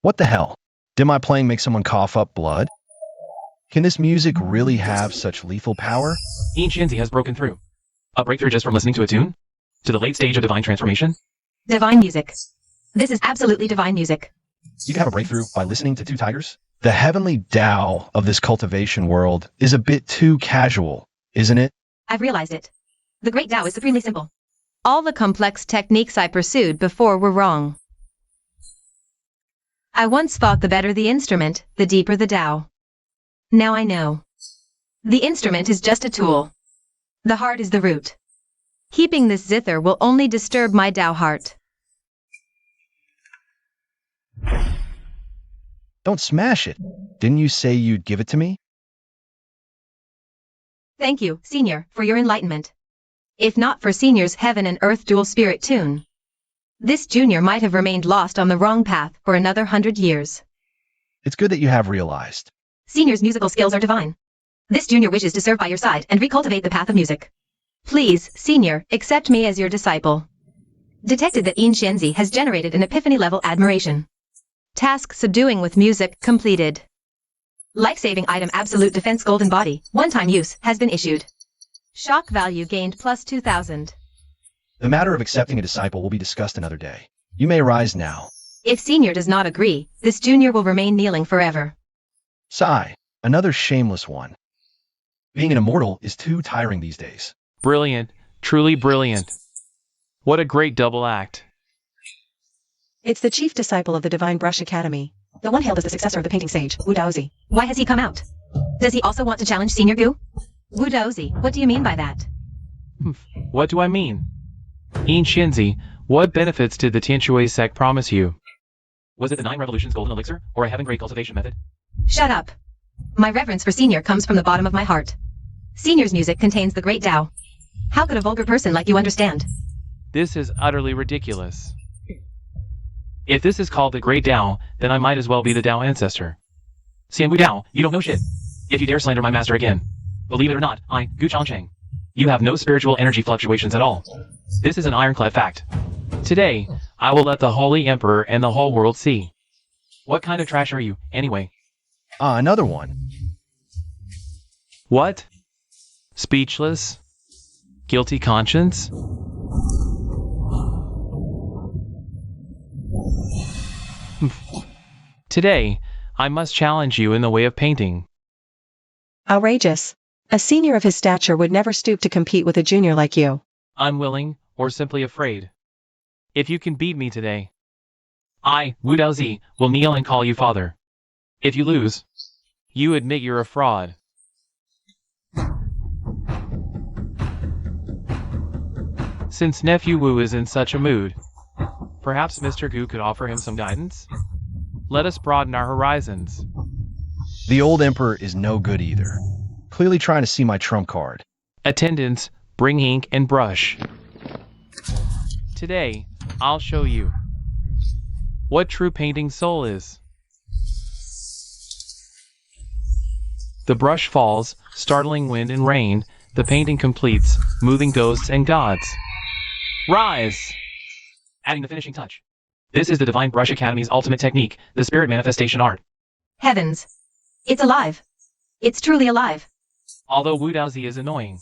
What the hell? Did my playing make someone cough up blood? Can this music really have such lethal power? Yin Shinzi has broken through. A breakthrough just from listening to a tune? To the late stage of divine transformation? Divine music. This is absolutely divine music. You can have a breakthrough by listening to two tigers? The heavenly Tao of this cultivation world is a bit too casual, isn't it? I've realized it. The great Tao is supremely simple. All the complex techniques I pursued before were wrong. I once thought the better the instrument, the deeper the Tao. Now I know. The instrument is just a tool. The heart is the root. Keeping this zither will only disturb my Tao heart. Don't smash it. Didn't you say you'd give it to me? Thank you, Senior, for your enlightenment. If not for Senior's heaven and earth dual spirit tune, this junior might have remained lost on the wrong path for another 100 years. It's good that you have realized. Senior's musical skills are divine. This junior wishes to serve by your side and recultivate the path of music. Please, Senior, accept me as your disciple. Detected that Yin Shenzi has generated an epiphany-level admiration. Task subduing with music completed. Life-saving item absolute defense golden body, one-time use, has been issued. Shock value gained plus 2,000. The matter of accepting a disciple will be discussed another day. You may rise now. If Senior does not agree, this junior will remain kneeling forever. Sigh, another shameless one. Being an immortal is too tiring these days. Brilliant, truly brilliant. What a great double act. It's the chief disciple of the Divine Brush Academy, the one hailed as the successor of the painting sage, Wu Daozi. Why has he come out? Does he also want to challenge Senior Gu? Wu Daozi, what do you mean by that? What do I mean? Yin Shenzi, what benefits did the Tianshui sect promise you? Was it the 9 revolutions golden elixir, or a heaven-grade cultivation method? Shut up. My reverence for Senior comes from the bottom of my heart. Senior's music contains the great Tao. How could a vulgar person like you understand? This is utterly ridiculous. If this is called the Great Tao, then I might as well be the Tao ancestor. Xianwu Tao, you don't know shit. If you dare slander my master again, believe it or not, I, Gu Changcheng, you have no spiritual energy fluctuations at all. This is an ironclad fact. Today, I will let the Holy Emperor and the whole world see. What kind of trash are you, anyway? Another one. What? Speechless? Guilty conscience? Today, I must challenge you in the way of painting. Outrageous. A senior of his stature would never stoop to compete with a junior like you. Unwilling, or simply afraid. If you can beat me today, I, Wu Daozi, will kneel and call you father. If you lose, you admit you're a fraud. Since Nephew Wu is in such a mood, perhaps Mr. Gu could offer him some guidance? Let us broaden our horizons. The old emperor is no good either. Clearly trying to see my trump card. Attendants, bring ink and brush. Today, I'll show you what true painting soul is. The brush falls, startling wind and rain, the painting completes, moving ghosts and gods. Rise! Adding the finishing touch. This is the Divine Brush Academy's ultimate technique, the spirit manifestation art. Heavens! It's alive! It's truly alive! Although Wu Daozi is annoying,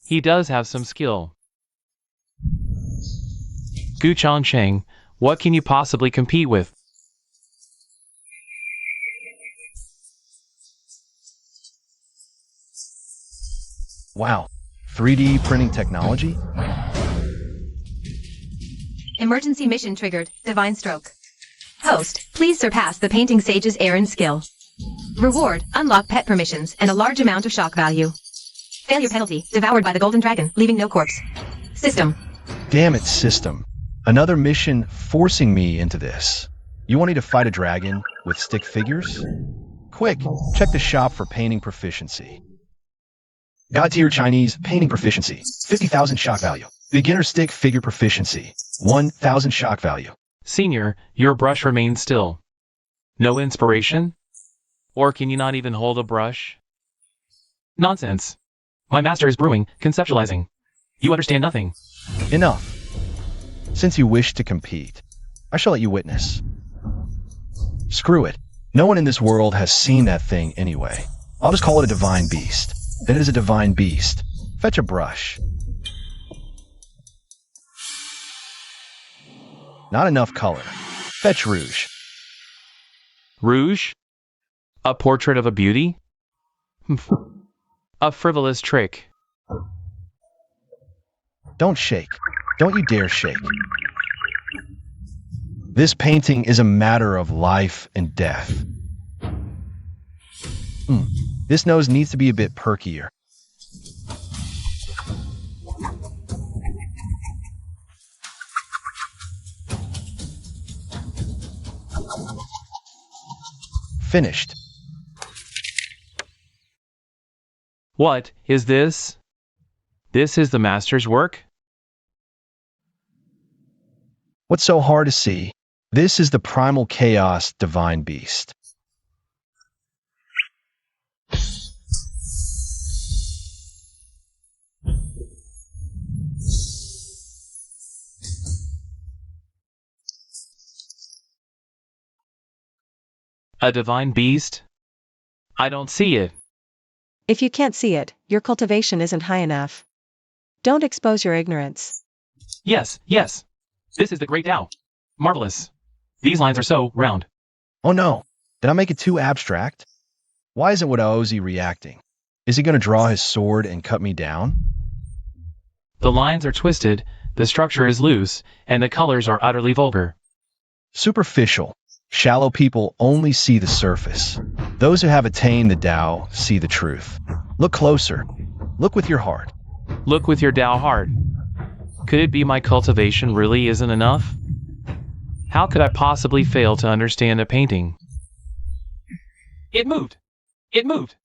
he does have some skill. Gu Changcheng, what can you possibly compete with? Wow, 3D printing technology? Emergency mission triggered, divine stroke. Host, please surpass the painting sage's errand skill. Reward, unlock pet permissions and a large amount of shock value. Failure penalty, devoured by the golden dragon, leaving no corpse. System. Damn it, system. Another mission forcing me into this. You want me to fight a dragon with stick figures? Quick, check the shop for painting proficiency. God-tier Chinese painting proficiency, 50,000 shock value. Beginner stick figure proficiency, 1,000 shock value. Senior, your brush remains still. No inspiration? Or can you not even hold a brush? Nonsense. My master is brewing, conceptualizing. You understand nothing. Enough. Since you wish to compete, I shall let you witness. Screw it. No one in this world has seen that thing anyway. I'll just call it a divine beast. It is a divine beast. Fetch a brush. Not enough color. Fetch rouge. Rouge? A portrait of a beauty? A frivolous trick. Don't shake. Don't you dare shake. This painting is a matter of life and death. This nose needs to be a bit perkier. Finished. What is this? This is the master's work? What's so hard to see? This is the primal chaos divine beast. A divine beast? I don't see it. If you can't see it, your cultivation isn't high enough. Don't expose your ignorance. Yes, yes. This is the great Tao. Marvelous. These lines are so round. Oh no, did I make it too abstract? Why isn't Wadaozi reacting? Is he going to draw his sword and cut me down? The lines are twisted, the structure is loose, and the colors are utterly vulgar. Superficial. Shallow people only see the surface. Those who have attained the Tao see the truth. Look closer. Look with your heart. Look with your Tao heart. Could it be my cultivation really isn't enough? How could I possibly fail to understand a painting? It moved! It moved!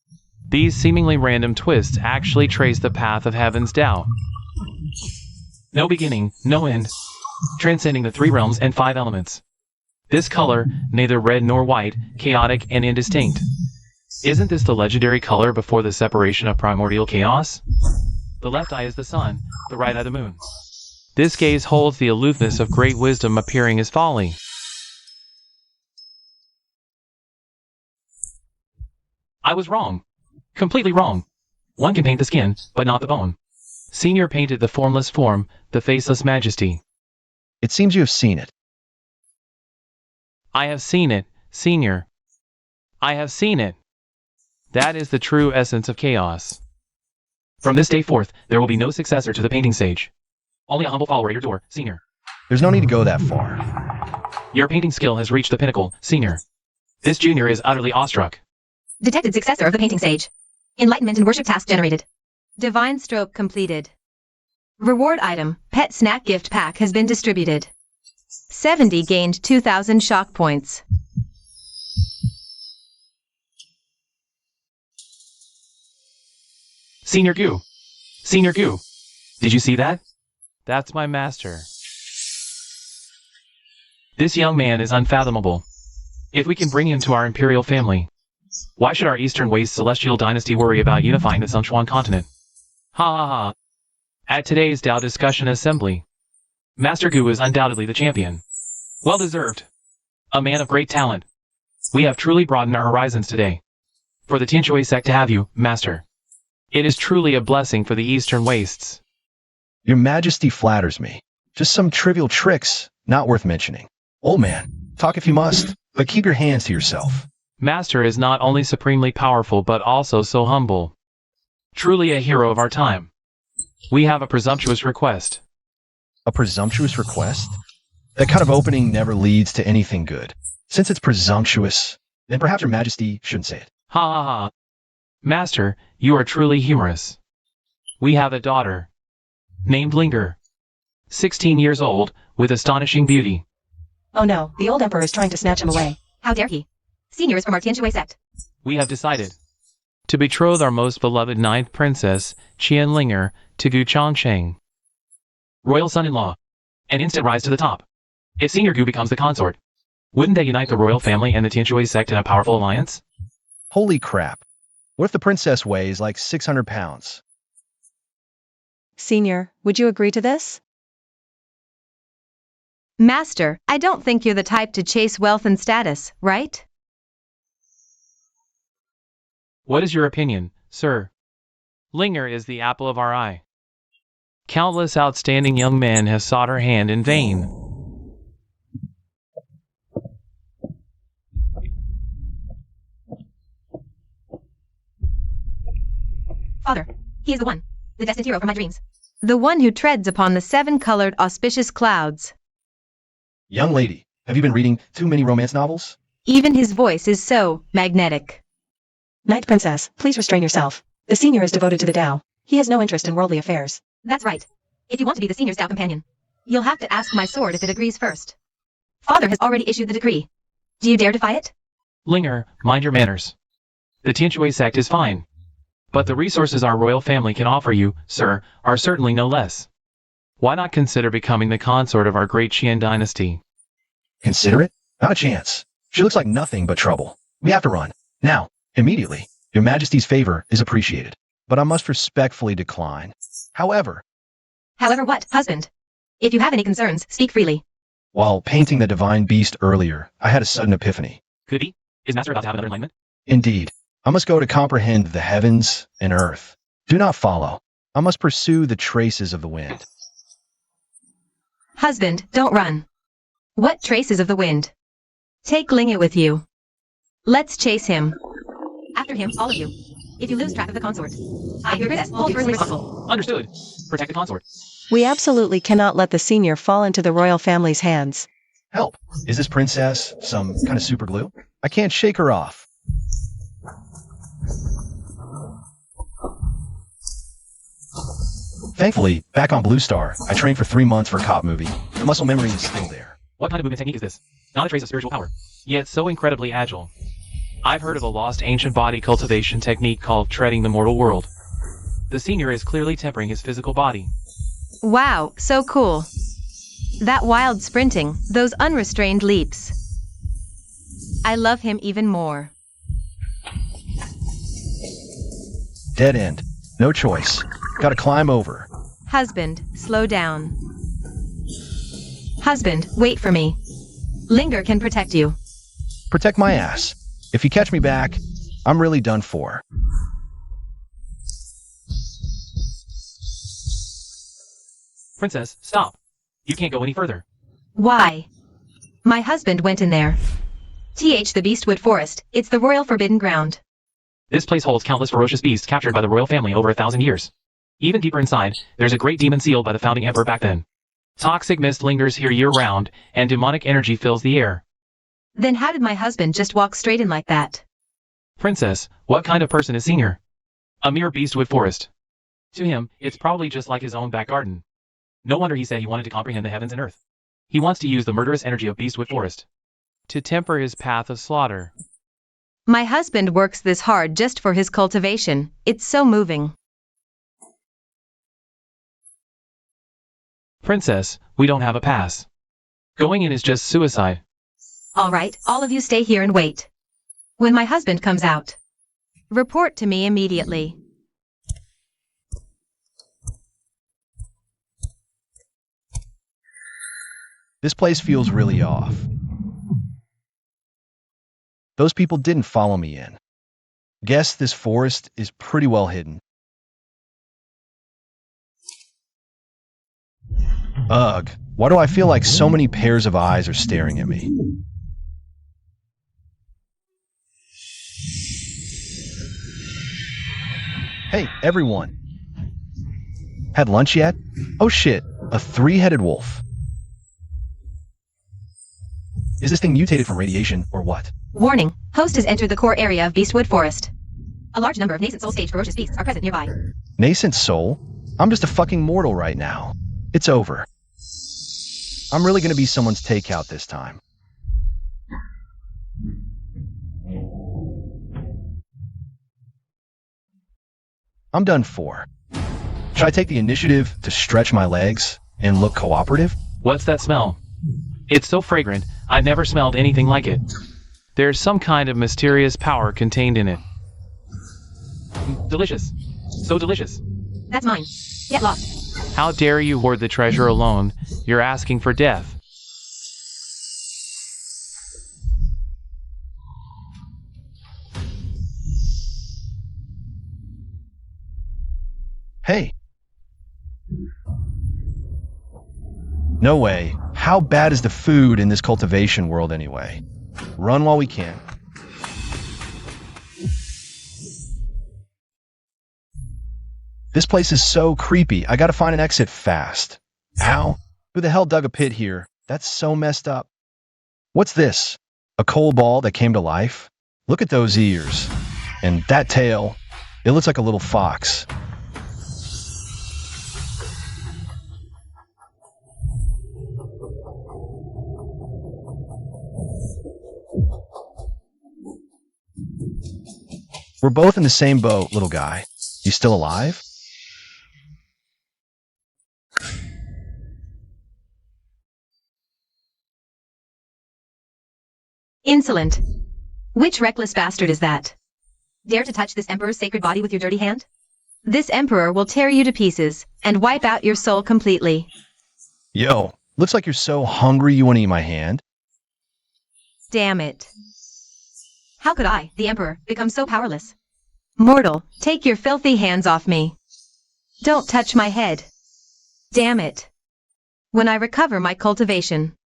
These seemingly random twists actually trace the path of heaven's Tao. No beginning, no end, transcending the 3 realms and 5 elements. This color, neither red nor white, chaotic and indistinct. Isn't this the legendary color before the separation of primordial chaos? The left eye is the sun, the right eye the moon. This gaze holds the aloofness of great wisdom appearing as folly. I was wrong. Completely wrong. One can paint the skin, but not the bone. Senior painted the formless form, the faceless majesty. It seems you have seen it. I have seen it, Senior. I have seen it. That is the true essence of chaos. From this day forth, there will be no successor to the painting sage. Only a humble follower at your door, Senior. There's no need to go that far. Your painting skill has reached the pinnacle, Senior. This junior is utterly awestruck. Detected successor of the painting sage. Enlightenment and worship task generated. Divine stroke completed. Reward item, pet snack gift pack has been distributed. 70 gained 2,000 shock points. Senior Goo! Senior Goo! Did you see that? That's my master. This young man is unfathomable. If we can bring him to our imperial family, why should our Eastern Waste celestial dynasty worry about unifying the Sichuan continent? Ha ha ha. At today's Tao discussion assembly, Master Gu is undoubtedly the champion. Well deserved. A man of great talent. We have truly broadened our horizons today. For the Tianshui sect to have you, Master. It is truly a blessing for the Eastern Wastes. Your Majesty flatters me. Just some trivial tricks, not worth mentioning. Old man, talk if you must, but keep your hands to yourself. Master is not only supremely powerful but also so humble. Truly a hero of our time. We have a presumptuous request. A presumptuous request? That kind of opening never leads to anything good. Since it's presumptuous, then perhaps your Majesty shouldn't say it. Ha ha ha. Master, you are truly humorous. We have a daughter. Named Linger. 16 years old, with astonishing beauty. Oh no, the old emperor is trying to snatch him away. How dare he? Senior is from our Tianshui sect. We have decided to betroth our most beloved ninth princess, Qian Linger, to Gu Chongsheng. Royal son-in-law. An instant rise to the top. If Senior Gu becomes the consort, wouldn't they unite the royal family and the Tianshui sect in a powerful alliance? Holy crap. What if the princess weighs like 600 pounds? Senior, would you agree to this? Master, I don't think you're the type to chase wealth and status, right? What is your opinion, sir? Linger is the apple of our eye. Countless outstanding young men have sought her hand in vain. Father, he is the one, the destined hero for my dreams. The one who treads upon the 7-colored auspicious clouds. Young lady, have you been reading too many romance novels? Even his voice is so magnetic. Knight Princess, please restrain yourself. The senior is devoted to the Tao. He has no interest in worldly affairs. That's right. If you want to be the senior's Tao companion, you'll have to ask my sword if it agrees first. Father has already issued the decree. Do you dare defy it? Linger, mind your manners. The Tianshui sect is fine. But the resources our royal family can offer you, sir, are certainly no less. Why not consider becoming the consort of our great Qian dynasty? Consider it? Not a chance. She looks like nothing but trouble. We have to run. Now, immediately. Your Majesty's favor is appreciated, but I must respectfully decline. However What, husband? If you have any concerns, speak freely. While painting the divine beast earlier, I had a sudden epiphany. Could he? Is Master about to have another enlightenment? Indeed. I must go to comprehend the heavens and earth. Do not follow. I must pursue the traces of the wind. Husband, don't run. What traces of the wind? Take Linga with you. Let's chase him. After him, all of you. If you lose track of the consort, I hear this whole person responsible. Understood. Protect the consort. We absolutely cannot let the senior fall into the royal family's hands. Help! Is this princess some kind of super glue? I can't shake her off. Thankfully, back on Blue Star, I trained for 3 months for a cop movie. The muscle memory is still there. What kind of movement technique is this? Not a trace of spiritual power, yet so incredibly agile. I've heard of a lost ancient body cultivation technique called treading the mortal world. The senior is clearly tempering his physical body. Wow, so cool. That wild sprinting, those unrestrained leaps. I love him even more. Dead end. No choice. Gotta climb over. Husband, slow down. Husband, wait for me. Linger can protect you. Protect my ass. If you catch me back, I'm really done for. Princess, stop. You can't go any further. Why? My husband went in there. The Beastwood Forest, it's the royal forbidden ground. This place holds countless ferocious beasts captured by the royal family over 1,000 years. Even deeper inside, there's a great demon sealed by the founding emperor back then. Toxic mist lingers here year-round, and demonic energy fills the air. Then how did my husband just walk straight in like that? Princess, what kind of person is senior? A mere beastwood forest. To him, it's probably just like his own back garden. No wonder he said he wanted to comprehend the heavens and earth. He wants to use the murderous energy of beastwood forest to temper his path of slaughter. My husband works this hard just for his cultivation. It's so moving. Princess, we don't have a pass. Going in is just suicide. All right, all of you stay here and wait. When my husband comes out, report to me immediately. This place feels really off. Those people didn't follow me in. Guess this forest is pretty well hidden. Ugh, why do I feel like so many pairs of eyes are staring at me? Hey, everyone. Had lunch yet? Oh shit, a 3-headed wolf. Is this thing mutated from radiation, or what? Warning, host has entered the core area of Beastwood Forest. A large number of nascent soul-stage ferocious beasts are present nearby. Nascent soul? I'm just a fucking mortal right now. It's over. I'm really gonna be someone's takeout this time. I'm done for. Should I take the initiative to stretch my legs and look cooperative? What's that smell? It's so fragrant, I've never smelled anything like it. There's some kind of mysterious power contained in it. Delicious. So delicious. That's mine. Get lost. How dare you hoard the treasure alone? You're asking for death. Hey. No way. How bad is the food in this cultivation world anyway? Run while we can. This place is so creepy. I gotta find an exit fast. Ow. Who the hell dug a pit here? That's so messed up. What's this? A coal ball that came to life? Look at those ears. And that tail. It looks like a little fox. We're both in the same boat, little guy. You still alive? Insolent. Which reckless bastard is that? Dare to touch this emperor's sacred body with your dirty hand? This emperor will tear you to pieces and wipe out your soul completely. Yo, looks like you're so hungry you want to eat my hand. Damn it. How could I, the emperor, become so powerless? Mortal, take your filthy hands off me. Don't touch my head. Damn it. When I recover my cultivation,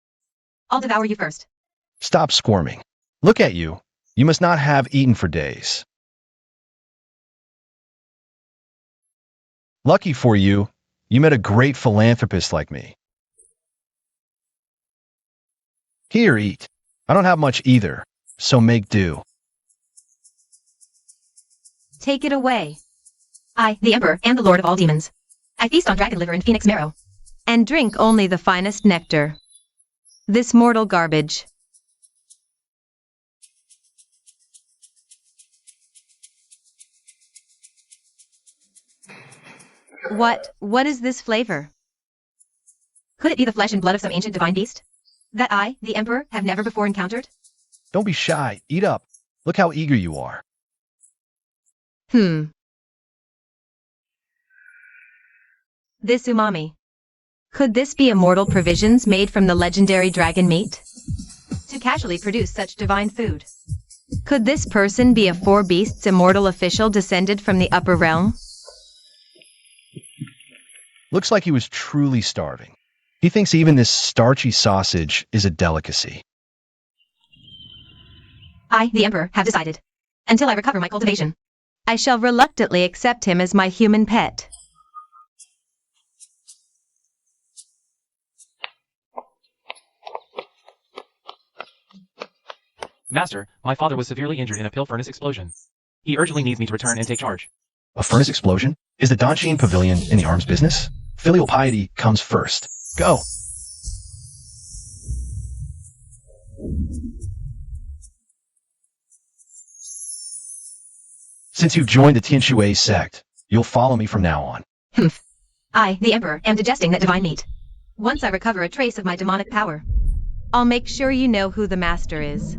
I'll devour you first. Stop squirming. Look at you. You must not have eaten for days. Lucky for you, you met a great philanthropist like me. Here, eat. I don't have much either, so make do. Take it away. I, the emperor, am the lord of all demons. I feast on dragon liver and phoenix marrow, and drink only the finest nectar. This mortal garbage. What is this flavor? Could it be the flesh and blood of some ancient divine beast that I, the emperor, have never before encountered? Don't be shy. Eat up. Look how eager you are. This umami. Could this be immortal provisions made from the legendary dragon meat? To casually produce such divine food. Could this person be a four beasts immortal official descended from the upper realm? Looks like he was truly starving. He thinks even this starchy sausage is a delicacy. I, the emperor, have decided. Until I recover my cultivation, I shall reluctantly accept him as my human pet. Master, my father was severely injured in a pill furnace explosion. He urgently needs me to return and take charge. A furnace explosion? Is the Danshin Pavilion in the arms business? Filial piety comes first. Go! Since you've joined the Tianshui sect, you'll follow me from now on. I, the emperor, am digesting that divine meat. Once I recover a trace of my demonic power, I'll make sure you know who the master is.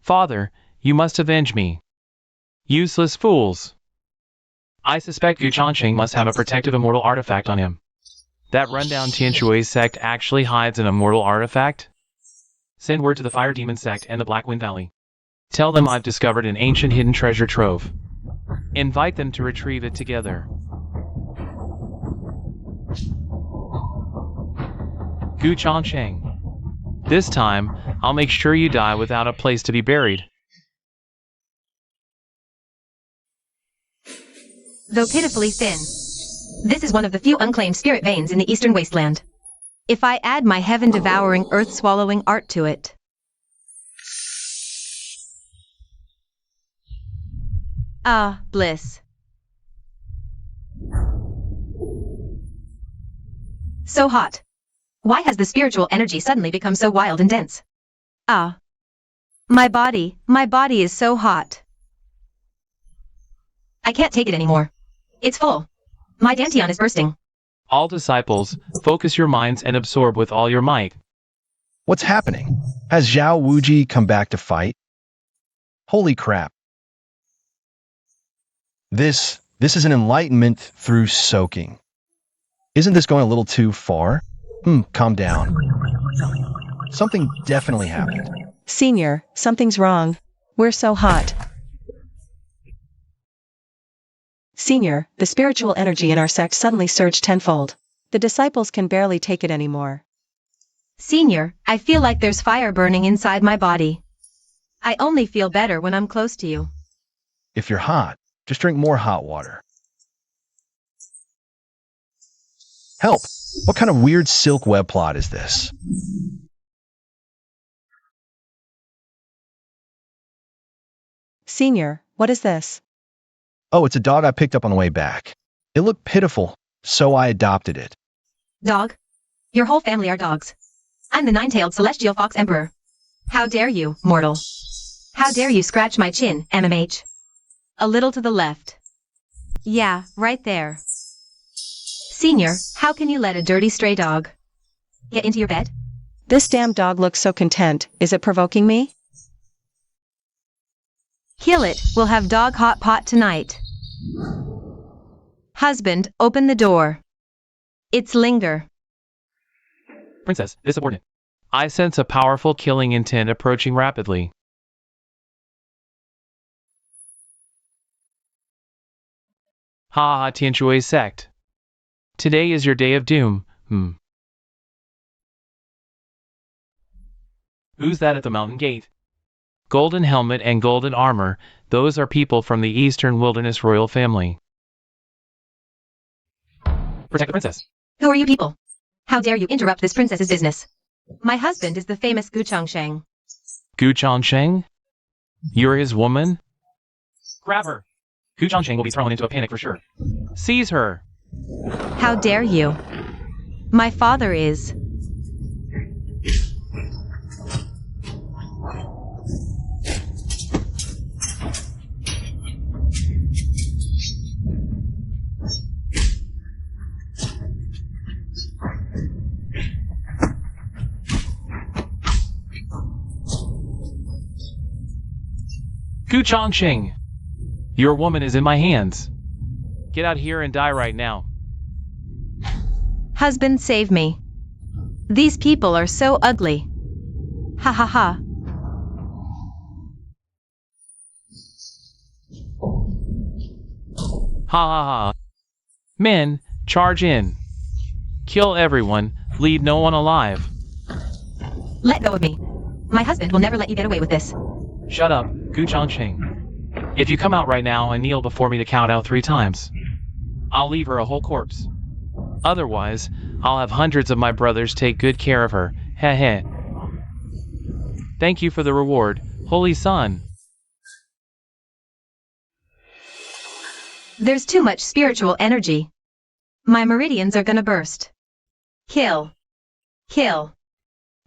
Father, you must avenge me. Useless fools. I suspect Gu Changqing must have a protective immortal artifact on him. That rundown Tianshui sect actually hides an immortal artifact? Send word to the Fire Demon sect and the Black Wind Valley. Tell them I've discovered an ancient hidden treasure trove. Invite them to retrieve it together. Gu Changqing. This time, I'll make sure you die without a place to be buried. Though pitifully thin, this is one of the few unclaimed spirit veins in the eastern wasteland. If I add my heaven-devouring, earth-swallowing art to it. Ah, bliss. So hot. Why has the spiritual energy suddenly become so wild and dense? Ah. My body is so hot. I can't take it anymore. It's full. My dantian is bursting. All disciples, focus your minds and absorb with all your might. What's happening? Has Zhao Wuji come back to fight? Holy crap. This is an enlightenment through soaking. Isn't this going a little too far? Calm down. Something definitely happened. Senior, something's wrong. We're so hot. Senior, the spiritual energy in our sect suddenly surged tenfold. The disciples can barely take it anymore. Senior, I feel like there's fire burning inside my body. I only feel better when I'm close to you. If you're hot, just drink more hot water. Help! What kind of weird silk web plot is this? Senior, what is this? Oh, it's a dog I picked up on the way back. It looked pitiful, so I adopted it. Dog? Your whole family are dogs. I'm the nine-tailed celestial fox emperor. How dare you, mortal? How dare you scratch my chin, MMH? A little to the left. Yeah, right there. Senior, how can you let a dirty stray dog get into your bed? This damn dog looks so content, is it provoking me? Kill it, we'll have dog hot pot tonight. Husband, open the door. It's Linger. Princess, insubordinate. I sense a powerful killing intent approaching rapidly. Ha ha, Tianshui sect. Today is your day of doom, Who's that at the mountain gate? Golden helmet and golden armor, those are people from the Eastern Wilderness royal family. Protect the princess. Who are you people? How dare you interrupt this princess's business? My husband is the famous Gu Changsheng. Gu Changsheng? You're his woman? Grab her. Gu Changsheng will be thrown into a panic for sure. Seize her. How dare you? My father is. Gu Changsheng! Your woman is in my hands. Get out here and die right now. Husband, save me. These people are so ugly. Ha ha ha. Ha ha ha. Men, charge in. Kill everyone, leave no one alive. Let go of me. My husband will never let you get away with this. Shut up, Gu Changsheng. If you come out right now and kneel before me to count out 3 times, I'll leave her a whole corpse. Otherwise, I'll have hundreds of my brothers take good care of her. Heh heh. Thank you for the reward, Holy Son. There's too much spiritual energy. My meridians are gonna burst. Kill. Kill.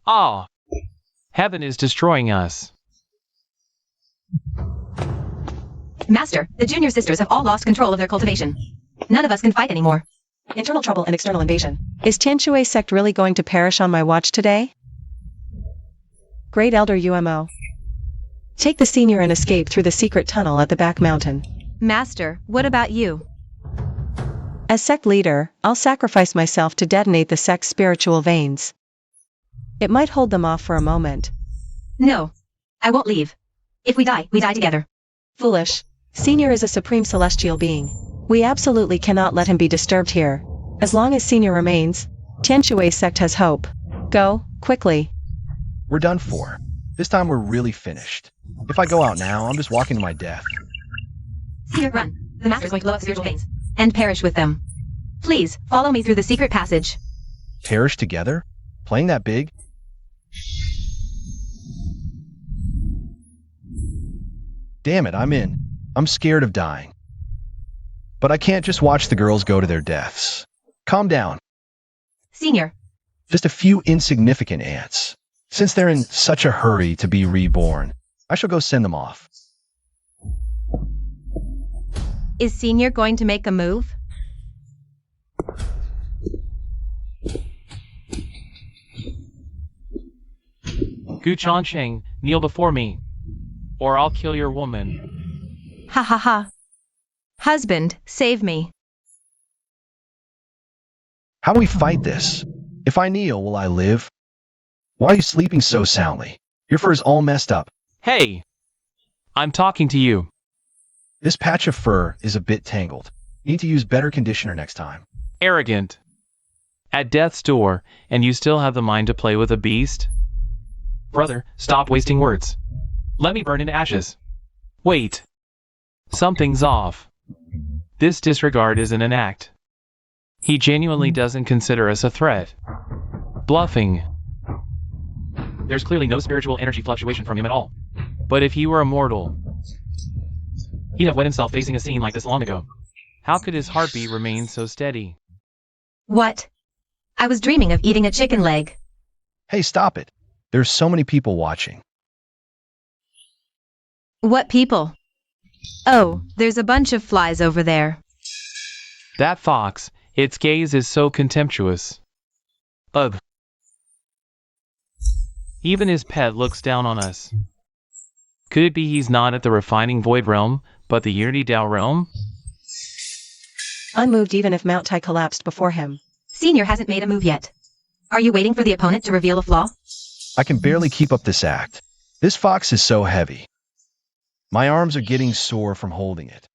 Ah! Heaven is destroying us. Master, the junior sisters have all lost control of their cultivation. None of us can fight anymore. Internal trouble and external invasion. Is Tianshui sect really going to perish on my watch today? Great Elder UMO. Take the senior and escape through the secret tunnel at the back mountain. Master, what about you? As sect leader, I'll sacrifice myself to detonate the sect's spiritual veins. It might hold them off for a moment. No. I won't leave. If we die together. Foolish. Senior is a supreme celestial being. We absolutely cannot let him be disturbed here. As long as Senior remains, Tianshui sect has hope. Go, quickly. We're done for. This time we're really finished. If I go out now, I'm just walking to my death. Senior, run. The master's going to blow up spiritual veins. And perish with them. Please, follow me through the secret passage. Perish together? Playing that big? Damn it, I'm in. I'm scared of dying. But I can't just watch the girls go to their deaths. Calm down. Senior. Just a few insignificant ants. Since they're in such a hurry to be reborn, I shall go send them off. Is Senior going to make a move? Gu Changsheng, kneel before me, or I'll kill your woman. Ha ha ha. Husband, save me. How do we fight this? If I kneel, will I live? Why are you sleeping so soundly? Your fur is all messed up. Hey! I'm talking to you. This patch of fur is a bit tangled. Need to use better conditioner next time. Arrogant. At death's door, and you still have the mind to play with a beast? Brother, stop wasting words. Let me burn into ashes. Wait. Something's off. This disregard isn't an act. He genuinely doesn't consider us a threat. Bluffing. There's clearly no spiritual energy fluctuation from him at all. But if he were immortal, he'd have wet himself facing a scene like this long ago. How could his heartbeat remain so steady? What? I was dreaming of eating a chicken leg. Hey, stop it. There's so many people watching. What people? Oh, there's a bunch of flies over there. That fox, its gaze is so contemptuous. Ugh. Even his pet looks down on us. Could it be he's not at the refining void realm, but the Unity Dao realm? Unmoved even if Mount Tai collapsed before him. Senior hasn't made a move yet. Are you waiting for the opponent to reveal a flaw? I can barely keep up this act. This fox is so heavy. My arms are getting sore from holding it.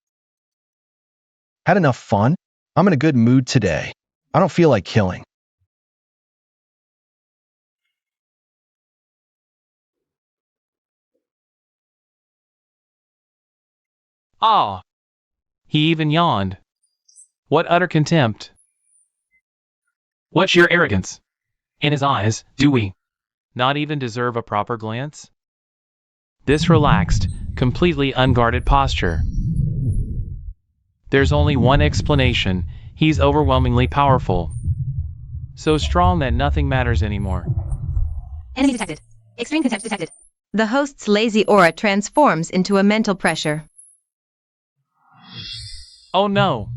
Had enough fun? I'm in a good mood today. I don't feel like killing. Ah! He even yawned. What utter contempt. What sheer arrogance. In his eyes, do we not even deserve a proper glance? This relaxed, completely unguarded posture. There's only one explanation. He's overwhelmingly powerful. So strong that nothing matters anymore. Enemy detected. Extreme contempt detected. The host's lazy aura transforms into a mental pressure. Oh no!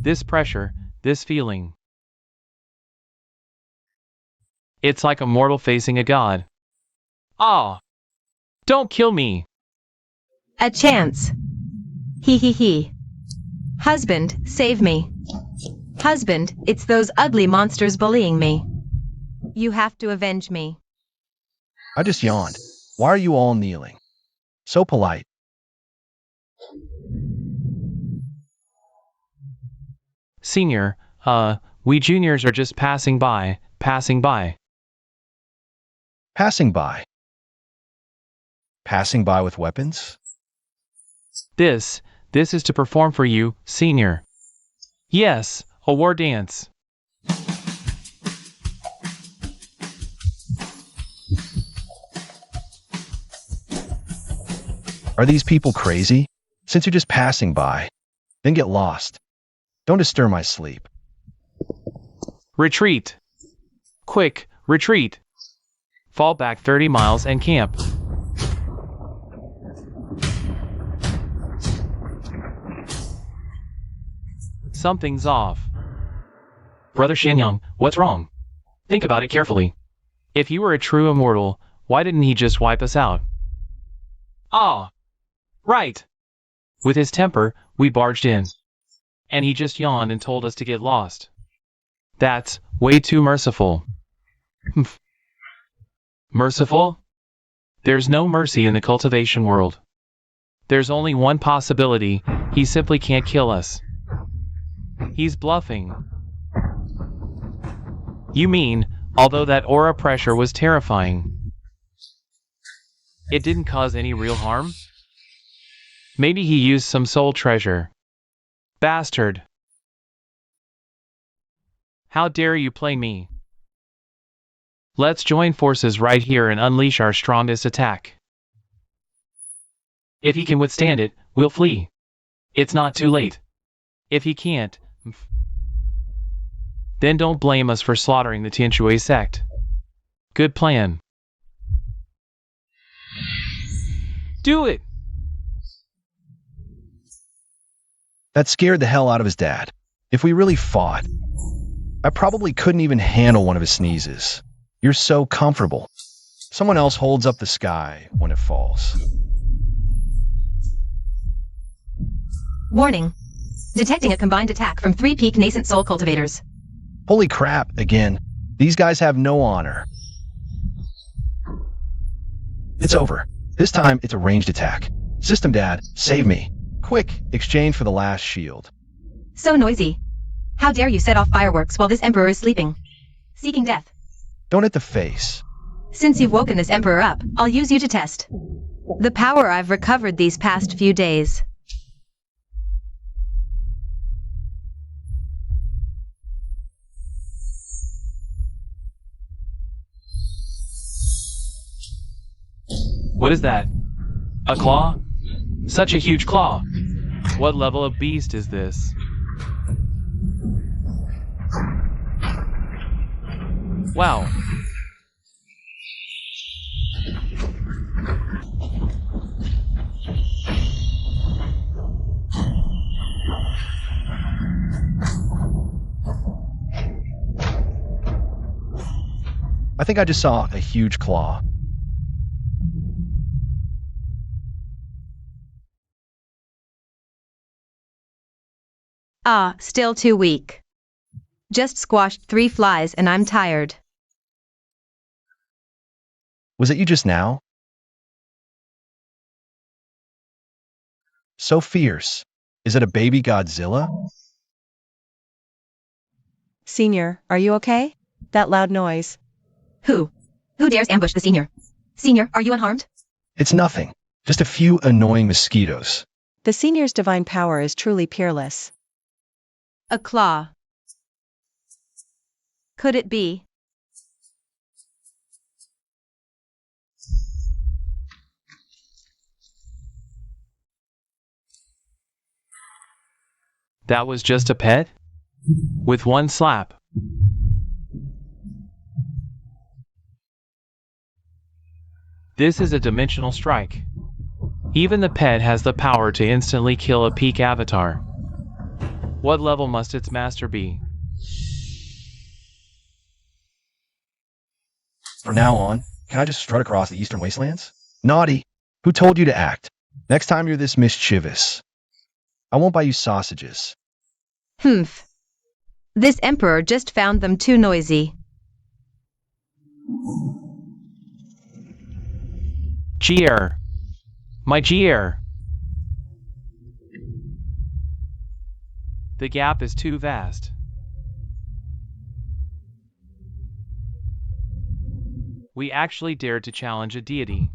This pressure, this feeling. It's like a mortal facing a god. Ah! Don't kill me! A chance. He. Husband, save me. Husband, it's those ugly monsters bullying me. You have to avenge me. I just yawned. Why are you all kneeling? So polite. Senior, we juniors are just passing by. Passing by with weapons? This is to perform for you, senior. Yes, a war dance. Are these people crazy? Since you're just passing by, then get lost. Don't disturb my sleep. Retreat. Quick, retreat. Fall back 30 miles and camp. Something's off. Brother Xianyang, what's wrong? Think about it carefully. If you were a true immortal, why didn't he just wipe us out? Ah! Right! With his temper, we barged in. And he just yawned and told us to get lost. That's way too merciful. Merciful? There's no mercy in the cultivation world. There's only one possibility. He simply can't kill us. He's bluffing. You mean, although that aura pressure was terrifying, it didn't cause any real harm? Maybe he used some soul treasure. Bastard. How dare you play me? Let's join forces right here and unleash our strongest attack. If he can withstand it, we'll flee. It's not too late. If he can't, then don't blame us for slaughtering the Tianshui sect. Good plan. Do it! That scared the hell out of his dad. If we really fought, I probably couldn't even handle one of his sneezes. You're so comfortable. Someone else holds up the sky when it falls. Warning. Detecting a combined attack from 3 peak nascent soul cultivators. Holy crap, again. These guys have no honor. It's over. This time, it's a ranged attack. System Dad, save me. Quick, exchange for the last shield. So noisy. How dare you set off fireworks while this emperor is sleeping? Seeking death. Don't hit the face. Since you've woken this emperor up, I'll use you to test the power I've recovered these past few days. What is that? A claw? Such a huge claw! What level of beast is this? Wow. think I just saw a huge claw. Ah, still too weak. Just squashed 3 flies and I'm tired. Was it you just now? So fierce. Is it a baby Godzilla? Senior, are you okay? That loud noise. Who? Who dares ambush the senior? Senior, are you unharmed? It's nothing. Just a few annoying mosquitoes. The senior's divine power is truly peerless. A claw. Could it be? That was just a pet? With one slap. This is a dimensional strike. Even the pet has the power to instantly kill a peak avatar. What level must its master be? From now on, can I just strut across the eastern wastelands? Naughty. Who told you to act? Next time you're this mischievous, I won't buy you sausages. Humph. This emperor just found them too noisy. Gear. My gear. The gap is too vast. We actually dared to challenge a deity.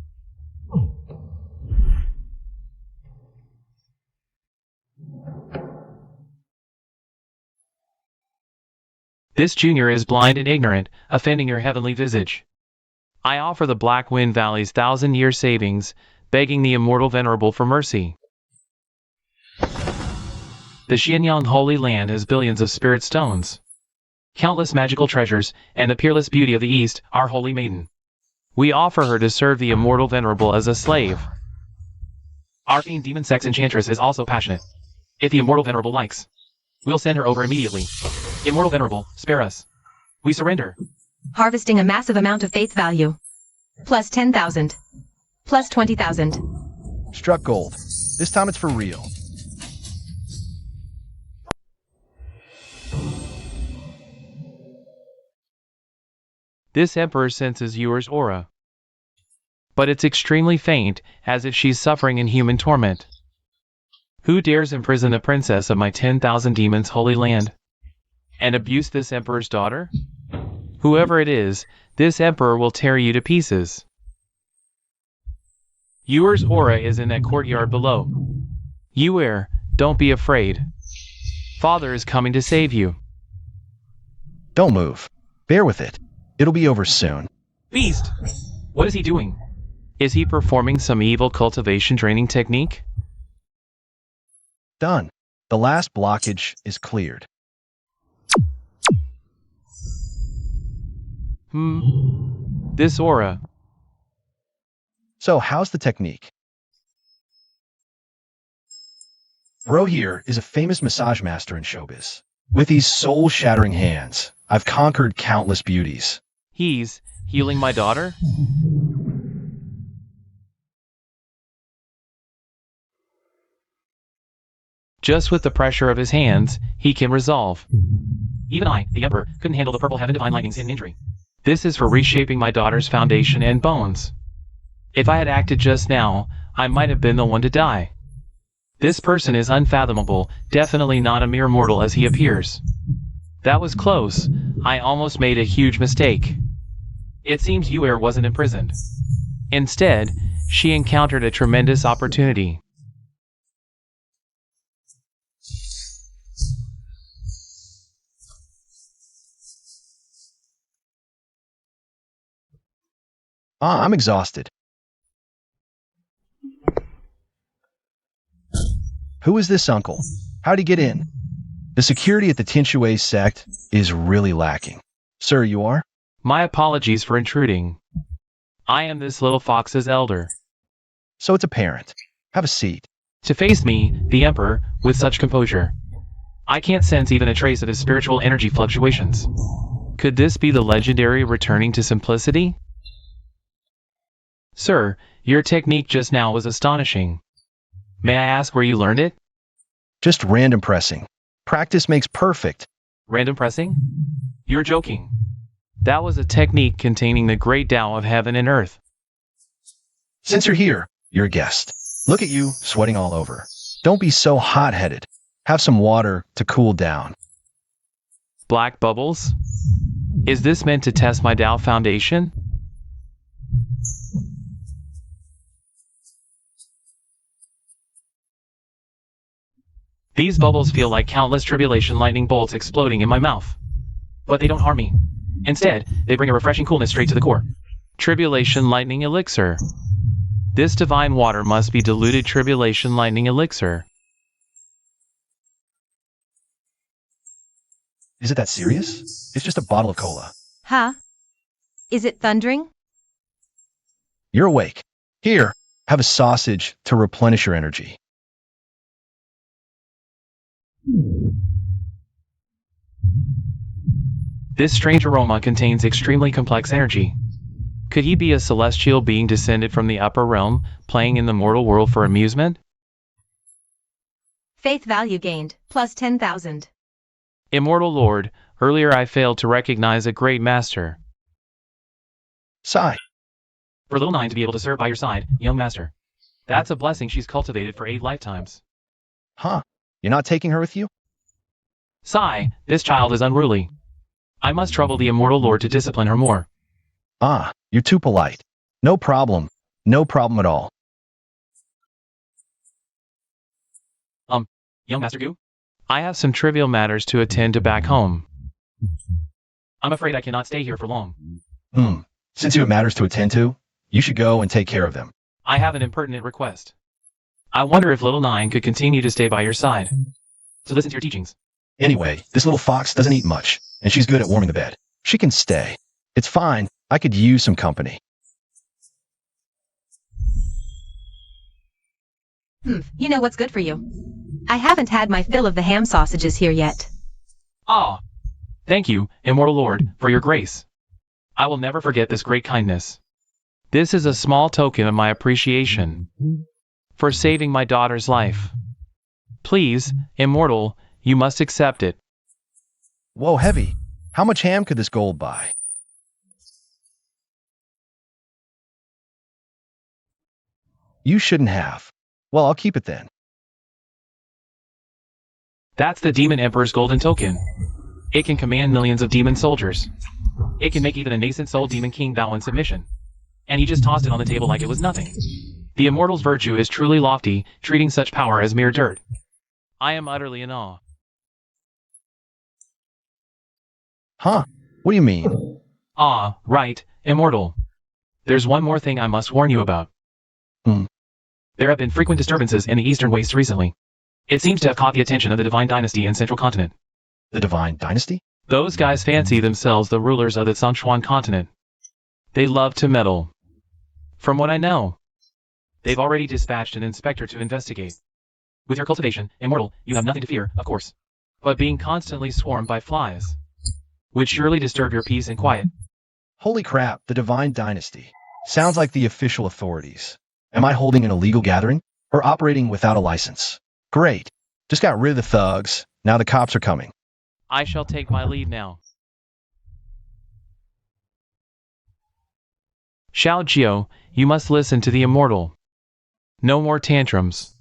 This junior is blind and ignorant, offending your heavenly visage. I offer the Black Wind Valley's 1,000-year savings, begging the immortal venerable for mercy. The Xianyang Holy Land has billions of spirit stones, countless magical treasures, and the peerless beauty of the East, our holy maiden. We offer her to serve the immortal venerable as a slave. Our fiend demon sex enchantress is also passionate. If the immortal venerable likes, we'll send her over immediately. Immortal venerable, spare us. We surrender. Harvesting a massive amount of faith value. Plus 10,000. Plus 20,000. Struck gold. This time it's for real. This emperor senses yours aura. But it's extremely faint, as if she's suffering in human torment. Who dares imprison the princess of my 10,000 demons' holy land? And abuse this emperor's daughter? Whoever it is, this emperor will tear you to pieces. Yours aura is in that courtyard below. Yuer, don't be afraid. Father is coming to save you. Don't move. Bear with it. It'll be over soon. Beast! What is he doing? Is he performing some evil cultivation draining technique? Done. The last blockage is cleared. This aura. So, how's the technique? Bro here is a famous massage master in showbiz. With these soul-shattering hands, I've conquered countless beauties. He's healing my daughter? Just with the pressure of his hands, he can resolve. Even I, the Emperor, couldn't handle the purple heaven divine lightnings in injury. This is for reshaping my daughter's foundation and bones. If I had acted just now, I might have been the one to die. This person is unfathomable, definitely not a mere mortal as he appears. That was close. I almost made a huge mistake. It seems Yuer wasn't imprisoned. Instead, she encountered a tremendous opportunity. I'm exhausted. Who is this uncle? How'd he get in? The security at the Tinshui sect is really lacking. Sir, you are? My apologies for intruding. I am this little fox's elder. So it's apparent. Have a seat. To face me, the Emperor, with such composure. I can't sense even a trace of his spiritual energy fluctuations. Could this be the legendary returning to simplicity? Sir, your technique just now was astonishing. May I ask where you learned it? Just random pressing. Practice makes perfect. Random pressing? You're joking. That was a technique containing the great Tao of heaven and earth. Since you're here, you're a guest. Look at you, sweating all over. Don't be so hot-headed. Have some water to cool down. Black bubbles? Is this meant to test my Tao foundation? These bubbles feel like countless tribulation lightning bolts exploding in my mouth. But they don't harm me. Instead, they bring a refreshing coolness straight to the core. Tribulation lightning elixir. This divine water must be diluted tribulation lightning elixir. Is it that serious? It's just a bottle of cola. Huh? Is it thundering? You're awake. Here, have a sausage to replenish your energy. This strange aroma contains extremely complex energy. Could he be a celestial being descended from the upper realm, playing in the mortal world for amusement? Faith value gained, plus 10,000. Immortal Lord, earlier I failed to recognize a great master. Sigh. For little Nine to be able to serve by your side, young master. That's a blessing she's cultivated for 8 lifetimes. Huh? You're not taking her with you? Sigh, this child is unruly. I must trouble the Immortal Lord to discipline her more. Ah, you're too polite. No problem. No problem at all. Young Master Goo? I have some trivial matters to attend to back home. I'm afraid I cannot stay here for long. Since you have matters to attend to, you should go and take care of them. I have an impertinent request. I wonder if little Nine could continue to stay by your side, to listen to your teachings. Anyway, this little fox doesn't eat much, and she's good at warming the bed. She can stay. It's fine. I could use some company. You know what's good for you. I haven't had my fill of the ham sausages here yet. Ah, thank you, Immortal Lord, for your grace. I will never forget this great kindness. This is a small token of my appreciation for saving my daughter's life. Please, Immortal, you must accept it. Whoa, heavy. How much ham could this gold buy? You shouldn't have. Well, I'll keep it then. That's the Demon Emperor's golden token. It can command millions of demon soldiers. It can make even a nascent soul demon king bow in submission. And he just tossed it on the table like it was nothing. The Immortal's virtue is truly lofty, treating such power as mere dirt. I am utterly in awe. Huh? What do you mean? Ah, right, Immortal. There's one more thing I must warn you about. There have been frequent disturbances in the Eastern Wastes recently. It seems to have caught the attention of the Divine Dynasty in Central Continent. The Divine Dynasty? Those guys fancy themselves the rulers of the Sichuan continent. They love to meddle. From what I know, they've already dispatched an inspector to investigate. With your cultivation, Immortal, you have nothing to fear, of course. But being constantly swarmed by flies would surely disturb your peace and quiet. Holy crap, the Divine Dynasty. Sounds like the official authorities. Am I holding an illegal gathering? Or operating without a license? Great. Just got rid of the thugs. Now the cops are coming. I shall take my leave now. Xiao Jiao, you must listen to the Immortal. No more tantrums.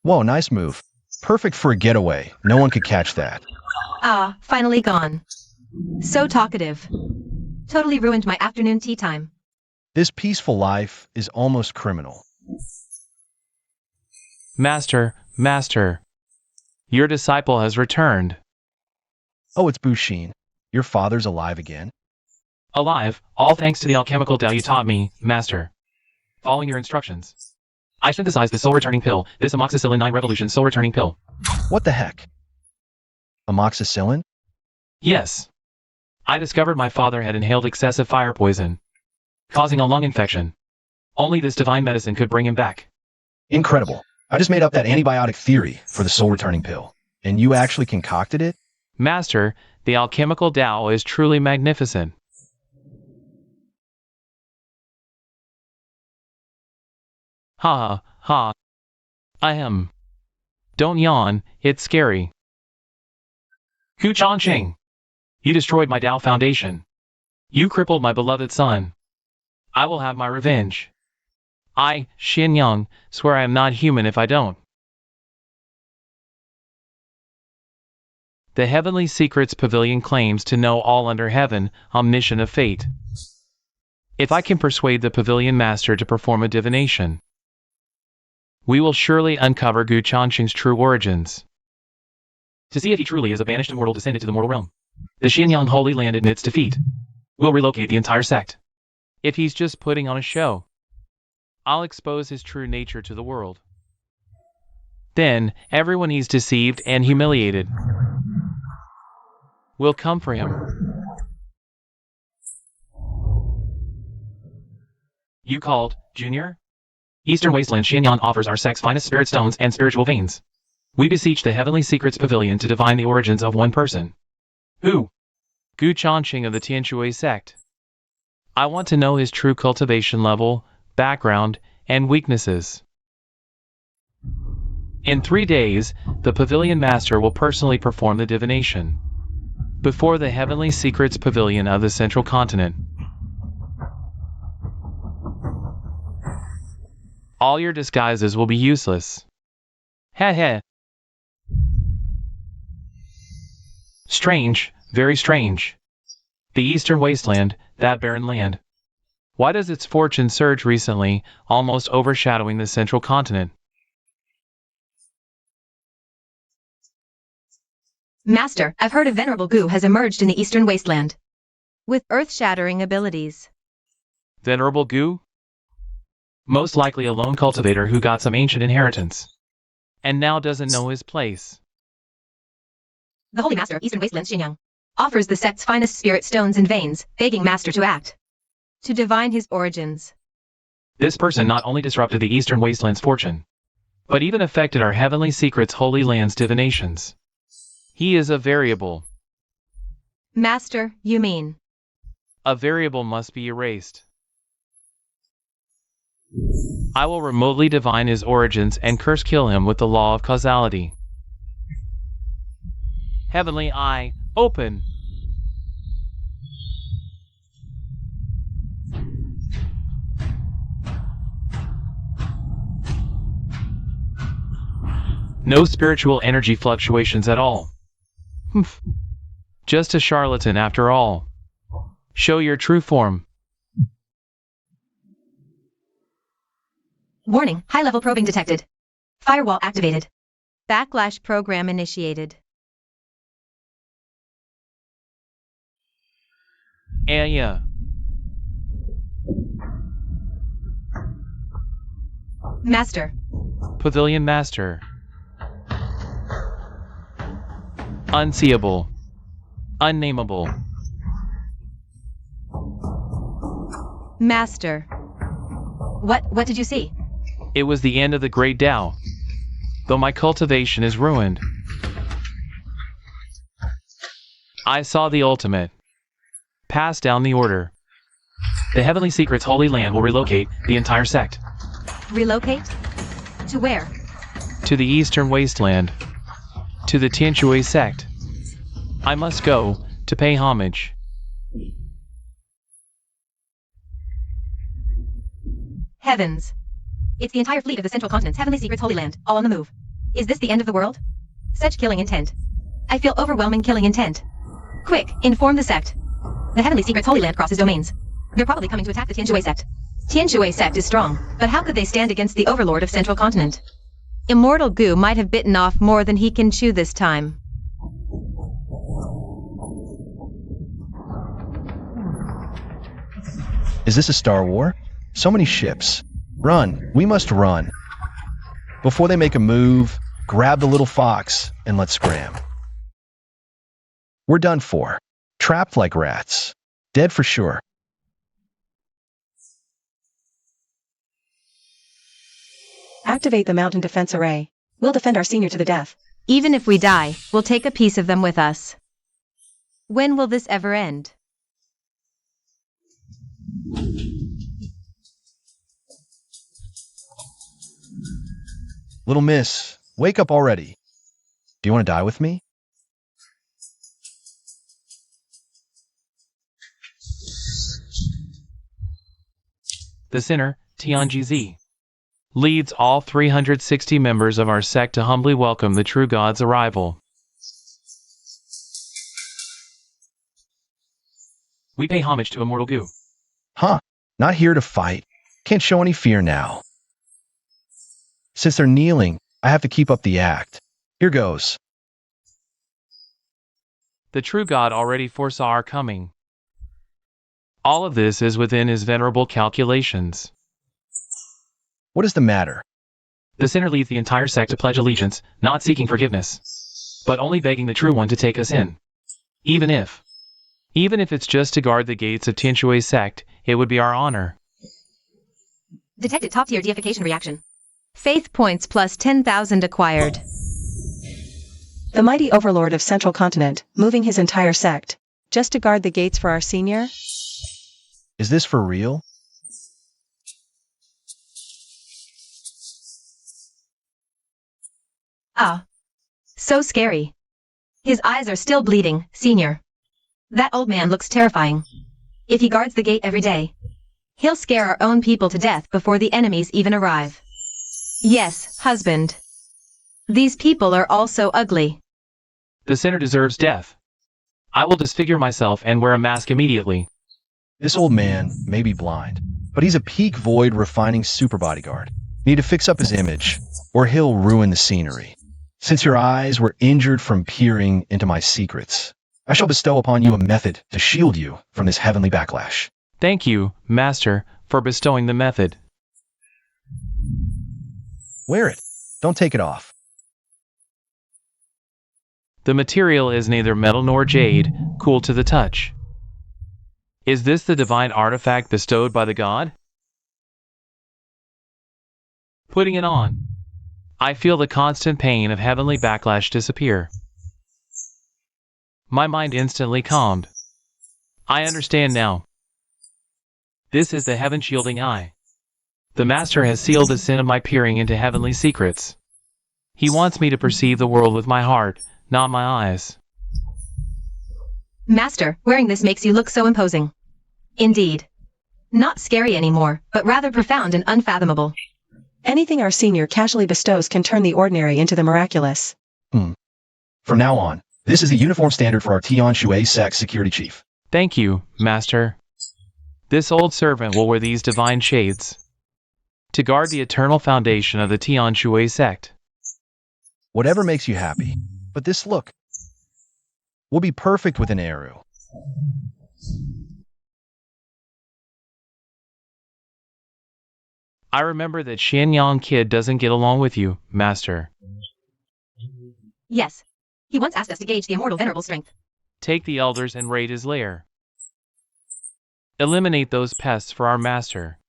Whoa, nice move. Perfect for a getaway. No one could catch that. Ah, finally gone. So talkative. Totally ruined my afternoon tea time. This peaceful life is almost criminal. Master, Master. Your disciple has returned. Oh, it's Bushin. Your father's alive again? Alive, all thanks to the alchemical Tao you taught me, Master. Following your instructions, I synthesized the soul-returning pill, this amoxicillin 9 revolution soul-returning pill. What the heck? Amoxicillin? Yes. I discovered my father had inhaled excessive fire poison, causing a lung infection. Only this divine medicine could bring him back. Incredible. I just made up that antibiotic theory for the soul-returning pill. And you actually concocted it? Master, The alchemical Tao is truly magnificent. Ha ha. I am. Don't yawn, it's scary. Hu Changqing. You destroyed my Tao foundation. You crippled my beloved son. I will have my revenge. I, Xin Yang, swear I am not human if I don't. The Heavenly Secrets Pavilion claims to know all under heaven, omniscient of fate. If I can persuade the Pavilion Master to perform a divination, we will surely uncover Gu Changqing's true origins. To see if he truly is a banished immortal descended to the mortal realm. The Xianyang Holy Land admits defeat. We'll relocate the entire sect. If he's just putting on a show, I'll expose his true nature to the world. Then, everyone he's deceived and humiliated will come for him. You called, Junior? Eastern Wasteland Xianyang offers our sect's finest spirit stones and spiritual veins. We beseech the Heavenly Secrets Pavilion to divine the origins of one person. Who? Gu Changqing of the Tianshui sect. I want to know his true cultivation level, background, and weaknesses. In 3 days, the Pavilion Master will personally perform the divination before the Heavenly Secrets Pavilion of the Central Continent. All your disguises will be useless. Heh heh. Strange, very strange. The Eastern Wasteland, that barren land. Why does its fortune surge recently, almost overshadowing the Central Continent? Master, I've heard a venerable Gu has emerged in the Eastern Wasteland with earth-shattering abilities. Venerable Gu? Most likely a lone cultivator who got some ancient inheritance and now doesn't know his place. The Holy Master, Eastern Wasteland Xianyang, offers the sect's finest spirit stones and veins, begging Master to act to divine his origins. This person not only disrupted the Eastern Wasteland's fortune, but even affected our Heavenly Secrets Holy Land's divinations. He is a variable. Master, you mean? A variable must be erased. I will remotely divine his origins and curse kill him with the law of causality. Heavenly Eye, open! No spiritual energy fluctuations at all. Just a charlatan after all. Show your true form. Warning, high-level probing detected. Firewall activated. Backlash program initiated. Yeah. Master. Pavilion Master. Unseeable. Unnameable. Master. What did you see? It was the end of the Great Tao. Though my cultivation is ruined, I saw the ultimate. Pass down the order. The Heavenly Secrets Holy Land will relocate the entire sect. Relocate? To where? To the Eastern Wasteland. To the Tianshui sect. I must go to pay homage. Heavens. It's the entire fleet of the Central Continent's Heavenly Secrets Holy Land, all on the move. Is this the end of the world? Such killing intent. I feel overwhelming killing intent. Quick, inform the sect. The Heavenly Secrets Holy Land crosses domains. They're probably coming to attack the Tianshui sect. Tianshui sect is strong, but how could they stand against the Overlord of Central Continent? Immortal Gu might have bitten off more than he can chew this time. Is this a Star War? So many ships. Run. We must run. Before they make a move, grab the little fox and let's scram. We're done for. Trapped like rats. Dead for sure. Activate the mountain defense array. We'll defend our senior to the death. Even if we die, we'll take a piece of them with us. When will this ever end? Little miss, wake up already. Do you want to die with me? The sinner, Tianji, leads all 360 members of our sect to humbly welcome the true God's arrival. We pay homage to immortal goo. Huh, not here to fight. Can't show any fear now. Since they're kneeling, I have to keep up the act. Here goes. The true God already foresaw our coming. All of this is within his venerable calculations. What is the matter? The sinner leads the entire sect to pledge allegiance, not seeking forgiveness, but only begging the true one to take us in. Even if it's just to guard the gates of Tianshui's sect, it would be our honor. Detected top-tier deification reaction. Faith points plus 10,000 acquired. The mighty overlord of Central Continent, moving his entire sect, just to guard the gates for our senior? Is this for real? Ah. So scary. His eyes are still bleeding, senior. That old man looks terrifying. If he guards the gate every day, he'll scare our own people to death before the enemies even arrive. Yes, husband. These people are all so ugly. The sinner deserves death. I will disfigure myself and wear a mask immediately. This old man may be blind, but he's a peak void refining super bodyguard. Need to fix up his image, or he'll ruin the scenery. Since your eyes were injured from peering into my secrets, I shall bestow upon you a method to shield you from this heavenly backlash. Thank you, Master, for bestowing the method. Wear it. Don't take it off. The material is neither metal nor jade, cool to the touch. Is this the divine artifact bestowed by the god? Putting it on, I feel the constant pain of heavenly backlash disappear. My mind instantly calmed. I understand now. This is the heaven-shielding eye. The Master has sealed the sin of my peering into heavenly secrets. He wants me to perceive the world with my heart, not my eyes. Master, wearing this makes you look so imposing. Indeed. Not scary anymore, but rather profound and unfathomable. Anything our senior casually bestows can turn the ordinary into the miraculous. From now on, this is the uniform standard for our Tianshui sect security chief. Thank you, Master. This old servant will wear these divine shades to guard the eternal foundation of the Tianshui sect. Whatever makes you happy, but this look will be perfect with an Eru. I remember that Xianyang Kid doesn't get along with you, Master. Yes. He once asked us to gauge the immortal venerable strength. Take the elders and raid his lair. Eliminate those pests for our Master.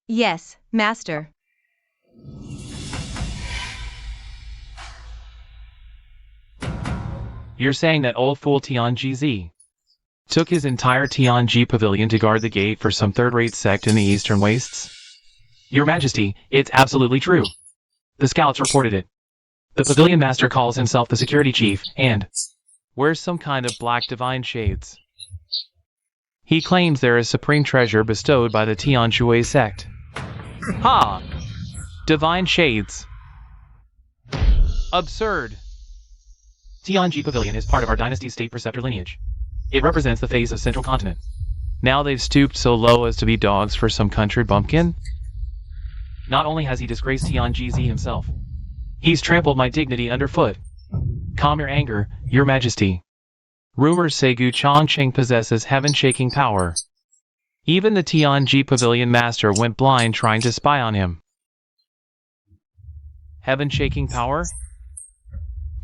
Yes, Master. You're saying that old fool Tianji took his entire Tianji pavilion to guard the gate for some third-rate sect in the Eastern Wastes? Your Majesty, it's absolutely true. The scouts reported it. The pavilion master calls himself the security chief, and wears some kind of black divine shades. He claims there is supreme treasure bestowed by the Tianshui sect. Ha! Divine shades. Absurd. Tianji Pavilion is part of our dynasty's state preceptor lineage. It represents the face of Central Continent. Now they've stooped so low as to be dogs for some country bumpkin? Not only has he disgraced Tianji himself, he's trampled my dignity underfoot. Calm your anger, Your Majesty. Rumors say Gu Chongqing possesses heaven-shaking power. Even the Tianji Pavilion Master went blind trying to spy on him. Heaven-shaking power?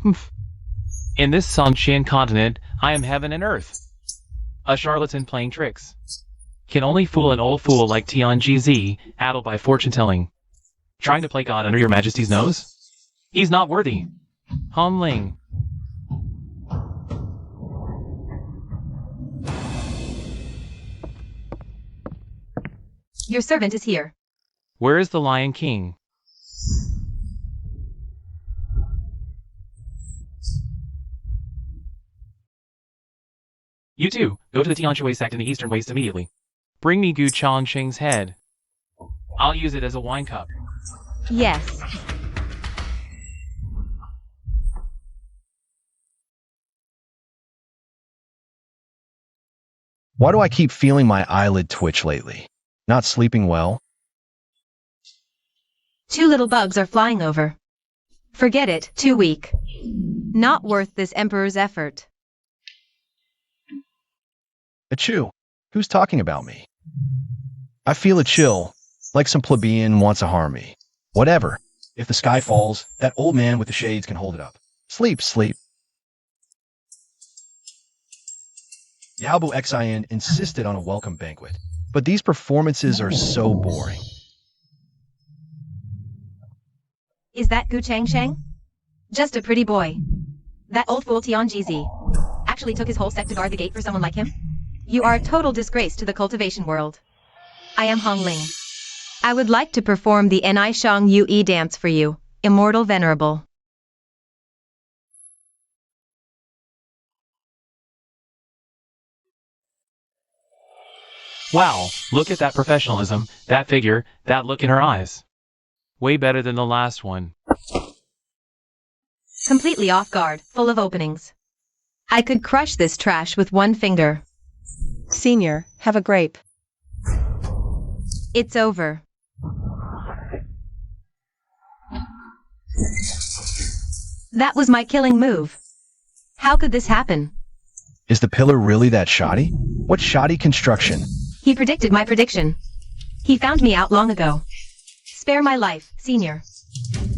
Humph. In this Songqian continent, I am heaven and earth. A charlatan playing tricks. Can only fool an old fool like Tianji, addled by fortune-telling. Trying to play God under Your Majesty's nose? He's not worthy. Hong Ling. Your servant is here. Where is the Lion King? You two, go to the Tianshui sect in the eastern waste immediately. Bring me Gu Changsheng's head. I'll use it as a wine cup. Yes. Why do I keep feeling my eyelid twitch lately? Not sleeping well? 2 little bugs are flying over. Forget it, too weak. Not worth this Emperor's effort. Achoo! Who's talking about me? I feel a chill, like some plebeian wants to harm me. Whatever. If the sky falls, that old man with the shades can hold it up. Sleep, sleep. Yaobu Xin insisted on a welcome banquet, but these performances are so boring. Is that Gu Changsheng? Just a pretty boy. That old fool Tianjizi actually took his whole sect to guard the gate for someone like him? You are a total disgrace to the cultivation world. I am Hong Ling. I would like to perform the Ni Shang Yue dance for you, immortal venerable. Wow, look at that professionalism, that figure, that look in her eyes. Way better than the last one. Completely off guard, full of openings. I could crush this trash with one finger. Senior, have a grape. It's over. That was my killing move. How could this happen? Is the pillar really that shoddy? What shoddy construction? He predicted my prediction. He found me out long ago. Spare my life, Senior.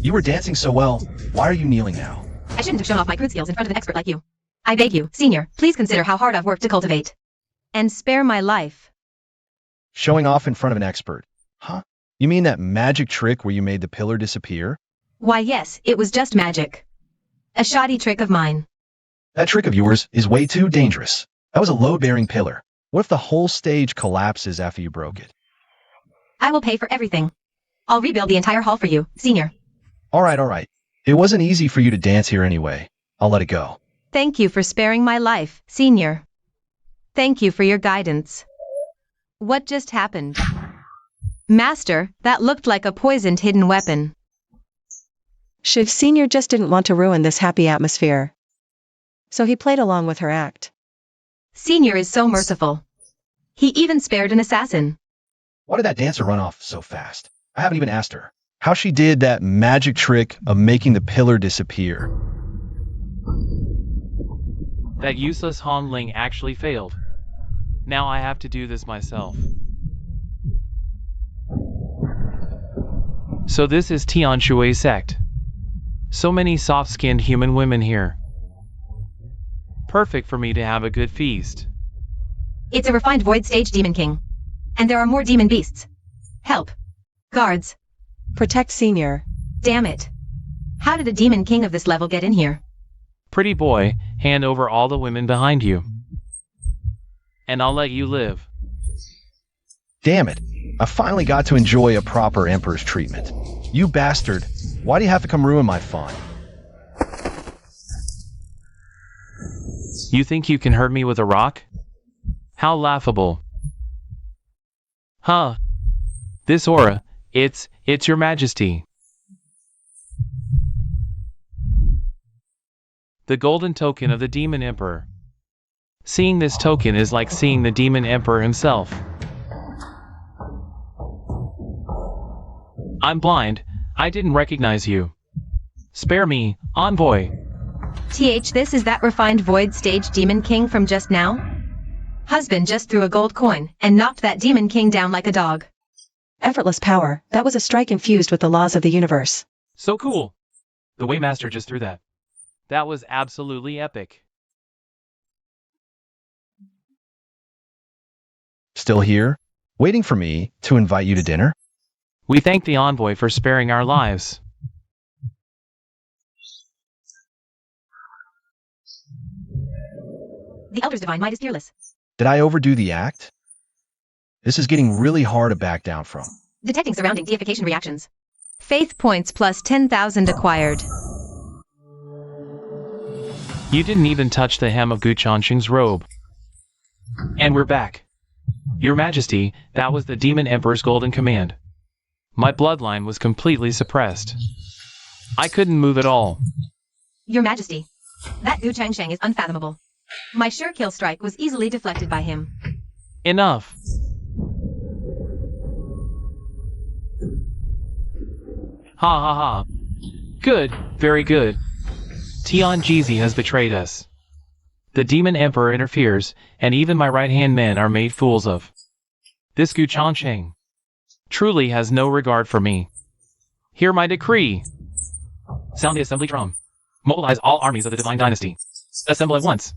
You were dancing so well. Why are you kneeling now? I shouldn't have shown off my crude skills in front of an expert like you. I beg you, Senior, please consider how hard I've worked to cultivate. And spare my life. Showing off in front of an expert. Huh? You mean that magic trick where you made the pillar disappear? Why yes, it was just magic. A shoddy trick of mine. That trick of yours is way too dangerous. That was a load-bearing pillar. What if the whole stage collapses after you broke it? I will pay for everything. I'll rebuild the entire hall for you, Senior. All right. It wasn't easy for you to dance here anyway. I'll let it go. Thank you for sparing my life, Senior. Thank you for your guidance. What just happened? Master, that looked like a poisoned hidden weapon. Shiv Senior just didn't want to ruin this happy atmosphere. So he played along with her act. Senior is so merciful. He even spared an assassin. Why did that dancer run off so fast? I haven't even asked her how she did that magic trick of making the pillar disappear. That useless Han Ling actually failed. Now I have to do this myself. So this is Tianshui sect. So many soft-skinned human women here. Perfect for me to have a good feast. It's a refined void stage demon king. And there are more demon beasts. Help. Guards. Protect Senior. Damn it. How did a demon king of this level get in here? Pretty boy, hand over all the women behind you. And I'll let you live. Damn it. I finally got to enjoy a proper emperor's treatment. You bastard. Why do you have to come ruin my fun? You think you can hurt me with a rock? How laughable. Huh. This aura, it's your majesty. The golden token of the demon emperor. Seeing this token is like seeing the demon emperor himself. I'm blind. I didn't recognize you. Spare me, envoy. This is that refined void stage demon king from just now? Husband just threw a gold coin and knocked that demon king down like a dog. Effortless power, that was a strike infused with the laws of the universe. So cool. The way Master just threw that. That was absolutely epic. Still here? Waiting for me to invite you to dinner? We thank the envoy for sparing our lives. The Elder's divine might is fearless. Did I overdo the act? This is getting really hard to back down from. Detecting surrounding deification reactions. Faith points plus 10,000 acquired. You didn't even touch the hem of Gu Changqing's robe. And we're back. Your Majesty, that was the Demon Emperor's golden command. My bloodline was completely suppressed. I couldn't move at all. Your Majesty, that Gu Changqing is unfathomable. My sure kill strike was easily deflected by him. Enough. Ha ha ha. Good, very good. Tian Jizi has betrayed us. The Demon Emperor interferes, and even my right-hand men are made fools of. This Gu Changqing truly has no regard for me. Hear my decree. Sound the assembly drum. Mobilize all armies of the Divine Dynasty. Assemble at once.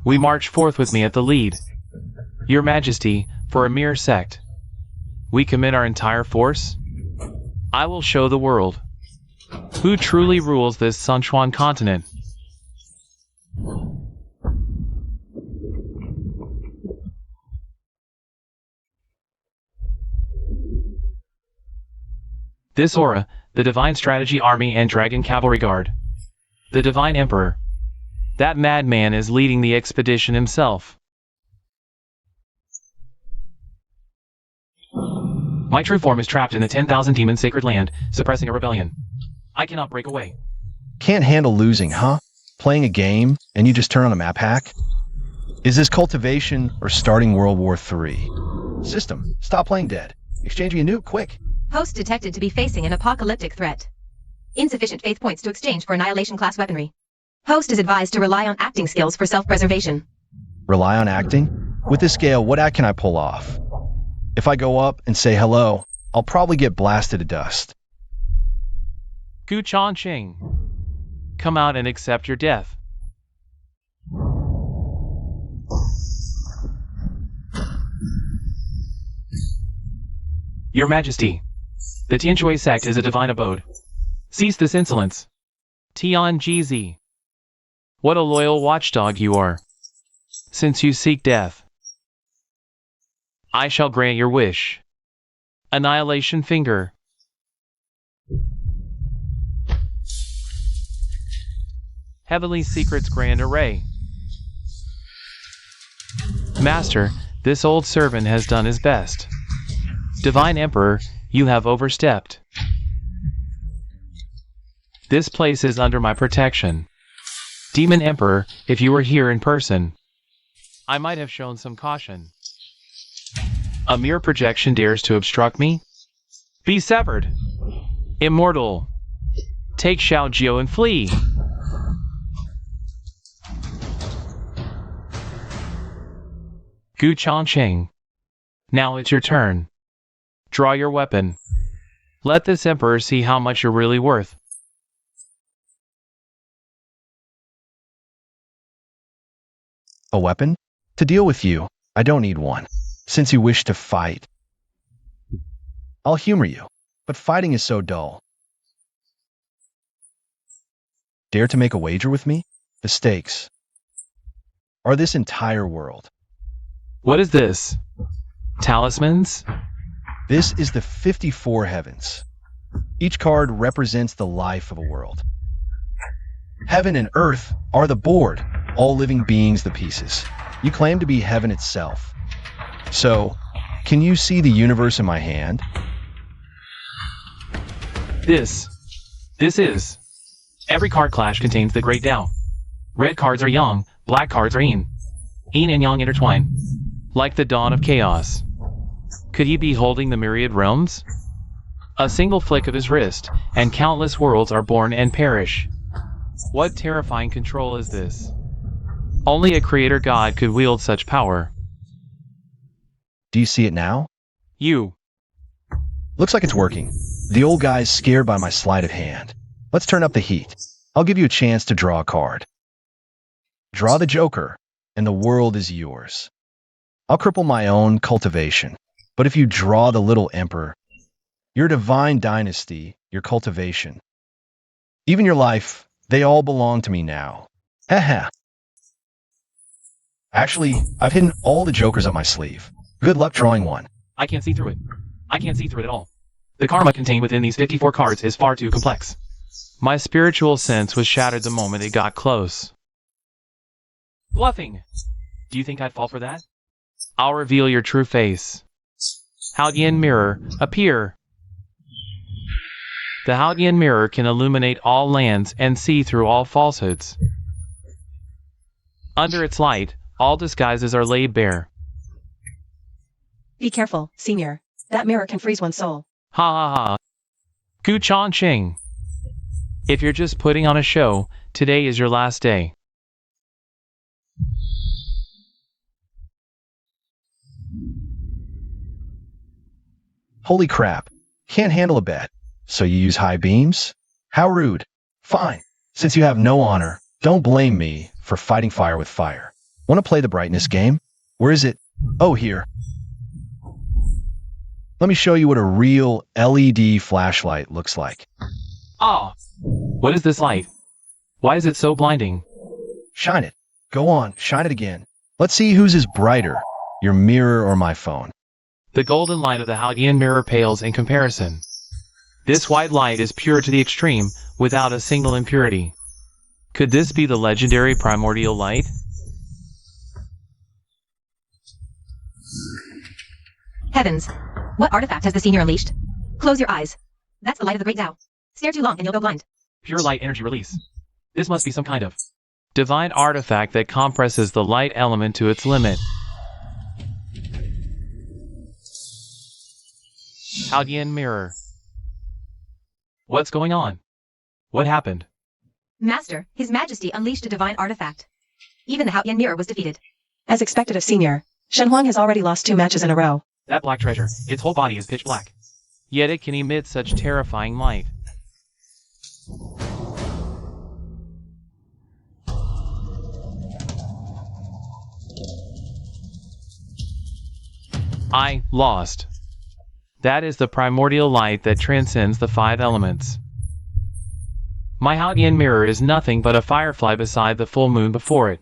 We march forth with me at the lead. Your Majesty, for a mere sect, we commit our entire force? I will show the world who truly rules this Sunchuan continent. This aura, the Divine Strategy Army and Dragon Cavalry Guard. The Divine Emperor. That madman is leading the expedition himself. My true form is trapped in the 10,000 demon sacred land, suppressing a rebellion. I cannot break away. Can't handle losing, huh? Playing a game, and you just turn on a map hack? Is this Cultivation or starting World War III? System, stop playing dead. Exchanging a nuke, quick. Host detected to be facing an apocalyptic threat. Insufficient faith points to exchange for annihilation class weaponry. Host is advised to rely on acting skills for self-preservation. Rely on acting? With this scale, what act can I pull off? If I go up and say hello, I'll probably get blasted to dust. Gu Changqing, come out and accept your death. Your Majesty, the Tianjue sect is a divine abode. Cease this insolence. Tian Jizi, what a loyal watchdog you are. Since you seek death, I shall grant your wish. Annihilation finger. Heavenly Secrets Grand Array. Master, this old servant has done his best. Divine Emperor, you have overstepped. This place is under my protection. Demon Emperor, if you were here in person, I might have shown some caution. A mere projection dares to obstruct me? Be severed. Immortal. Take Xiao Jiu and flee. Gu Changqing. Now it's your turn. Draw your weapon. Let this emperor see how much you're really worth. A weapon? To deal with you, I don't need one, since you wish to fight. I'll humor you, but fighting is so dull. Dare to make a wager with me? The stakes are this entire world. What is this? Talismans? This is the 54 heavens. Each card represents the life of a world. Heaven and earth are the board, all living beings the pieces. You claim to be heaven itself. So, can you see the universe in my hand? This is. Every card clash contains the Great Tao. Red cards are yang, black cards are yin. Yin and yang intertwine, like the dawn of chaos. Could he be holding the myriad realms? A single flick of his wrist, and countless worlds are born and perish. What terrifying control is this? Only a creator god could wield such power. Do you see it now? You. Looks like it's working. The old guy's scared by my sleight of hand. Let's turn up the heat. I'll give you a chance to draw a card. Draw the Joker, and the world is yours. I'll cripple my own cultivation. But if you draw the little emperor, your divine dynasty, your cultivation, even your life, they all belong to me now. Haha. Actually, I've hidden all the jokers up my sleeve. Good luck drawing one. I can't see through it. I can't see through it at all. The karma contained within these 54 cards is far too complex. My spiritual sense was shattered the moment it got close. Bluffing! Do you think I'd fall for that? I'll reveal your true face. Haudian mirror, appear. The Haudian mirror can illuminate all lands and see through all falsehoods. Under its light, all disguises are laid bare. Be careful, Senior. That mirror can freeze one's soul. Ha ha ha. Gu Chan Ching. If you're just putting on a show, today is your last day. Holy crap. Can't handle a bat. So you use high beams? How rude. Fine. Since you have no honor, don't blame me for fighting fire with fire. Want to play the brightness game? Where is it? Oh, here. Let me show you what a real LED flashlight looks like. Ah! What is this light? Why is it so blinding? Shine it. Go on, shine it again. Let's see whose is brighter, your mirror or my phone. The golden light of the Haudian mirror pales in comparison. This white light is pure to the extreme, without a single impurity. Could this be the legendary primordial light? Heavens! What artifact has the Senior unleashed? Close your eyes. That's the light of the Great Tao. Stare too long and you'll go blind. Pure light energy release. This must be some kind of divine artifact that compresses the light element to its limit. Haudian mirror. What's going on? What happened? Master, His Majesty unleashed a divine artifact. Even the Haudian mirror was defeated. As expected of Senior, Shen Huang has already lost 2 matches in a row. That black treasure, its whole body is pitch black. Yet it can emit such terrifying light. I lost. That is the primordial light that transcends the 5 elements. My Haudian mirror is nothing but a firefly beside the full moon before it.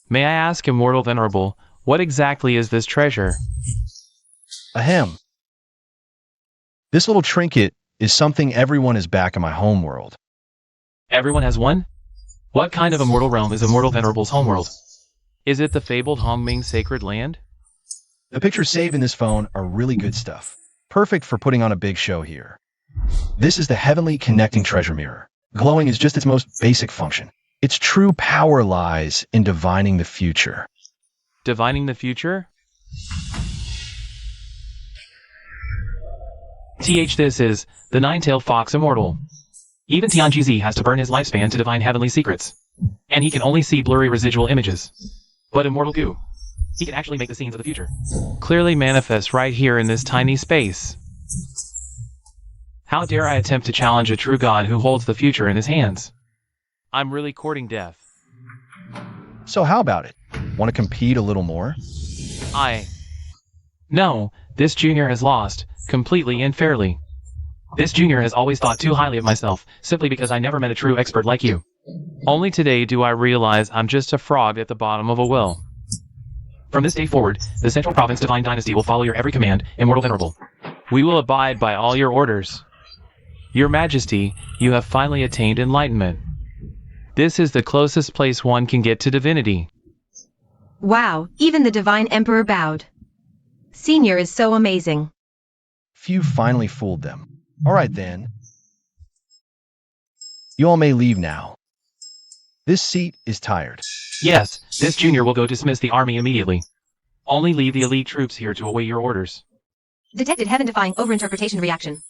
May I ask, Immortal Venerable, what exactly is this treasure? Ahem. This little trinket is something everyone is back in my homeworld. Everyone has one? What kind of immortal realm is Immortal Venerable's homeworld? Is it the fabled Hongming sacred land? The pictures saved in this phone are really good stuff. Perfect for putting on a big show here. This is the heavenly connecting treasure mirror. Glowing is just its most basic function. Its true power lies in divining the future. Divining the future? This is the nine-tailed fox immortal. Even Tianjizi has to burn his lifespan to divine heavenly secrets. And he can only see blurry residual images. But Immortal Gu, he can actually make the scenes of the future clearly manifest right here in this tiny space. How dare I attempt to challenge a true god who holds the future in his hands? I'm really courting death. So how about it? Want to compete a little more? No, this junior has lost, completely and fairly. This junior has always thought too highly of myself, simply because I never met a true expert like you. Only today do I realize I'm just a frog at the bottom of a well. From this day forward, the Central Province Divine Dynasty will follow your every command, Immortal Venerable. We will abide by all your orders. Your Majesty, you have finally attained enlightenment. This is the closest place one can get to divinity. Wow, even the Divine Emperor bowed. Senior is so amazing. Few finally fooled them. All right then. You all may leave now. This seat is tired. Yes, this junior will go dismiss the army immediately. Only leave the elite troops here to await your orders. Detected heaven-defying overinterpretation reaction.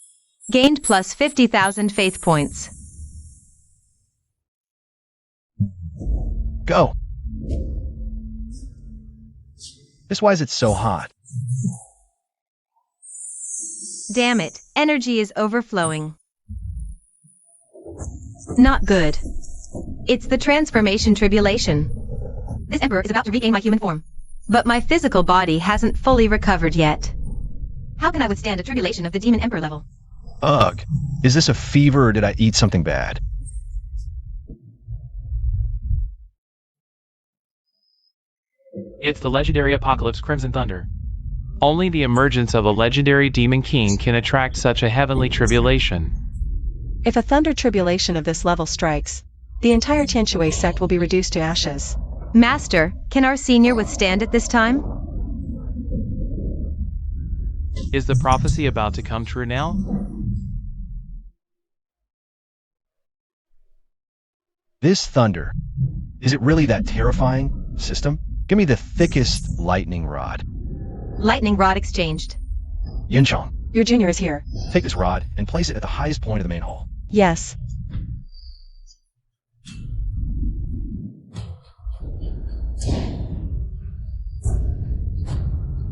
Gained plus 50,000 faith points. Go. This why is it so hot? Damn it, energy is overflowing. Not good. It's the transformation tribulation. This emperor is about to regain my human form. But my physical body hasn't fully recovered yet. How can I withstand a tribulation of the demon emperor level? Ugh. Is this a fever or did I eat something bad? It's the legendary Apocalypse Crimson Thunder. Only the emergence of a legendary demon king can attract such a heavenly tribulation. If a thunder tribulation of this level strikes, the entire Tianshui sect will be reduced to ashes. Master, can our senior withstand it this time? Is the prophecy about to come true now? This thunder, is it really that terrifying, system? Give me the thickest lightning rod. Lightning rod exchanged. Yunchang, Your junior is here. take this rod and place it at the highest point of the main hall. Yes.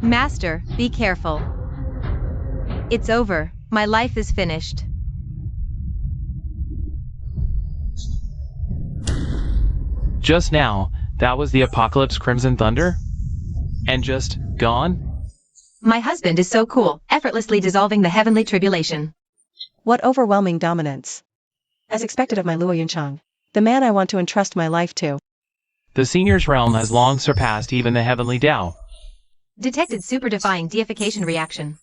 Master, be careful. It's over. My life is finished. Just now, that was the Apocalypse Crimson Thunder? And just gone? My husband is so cool, effortlessly dissolving the heavenly tribulation. What overwhelming dominance. As expected of my Luo Yunchang, the man I want to entrust my life to. The senior's realm has long surpassed even the heavenly Tao. Detected super-defying deification reaction.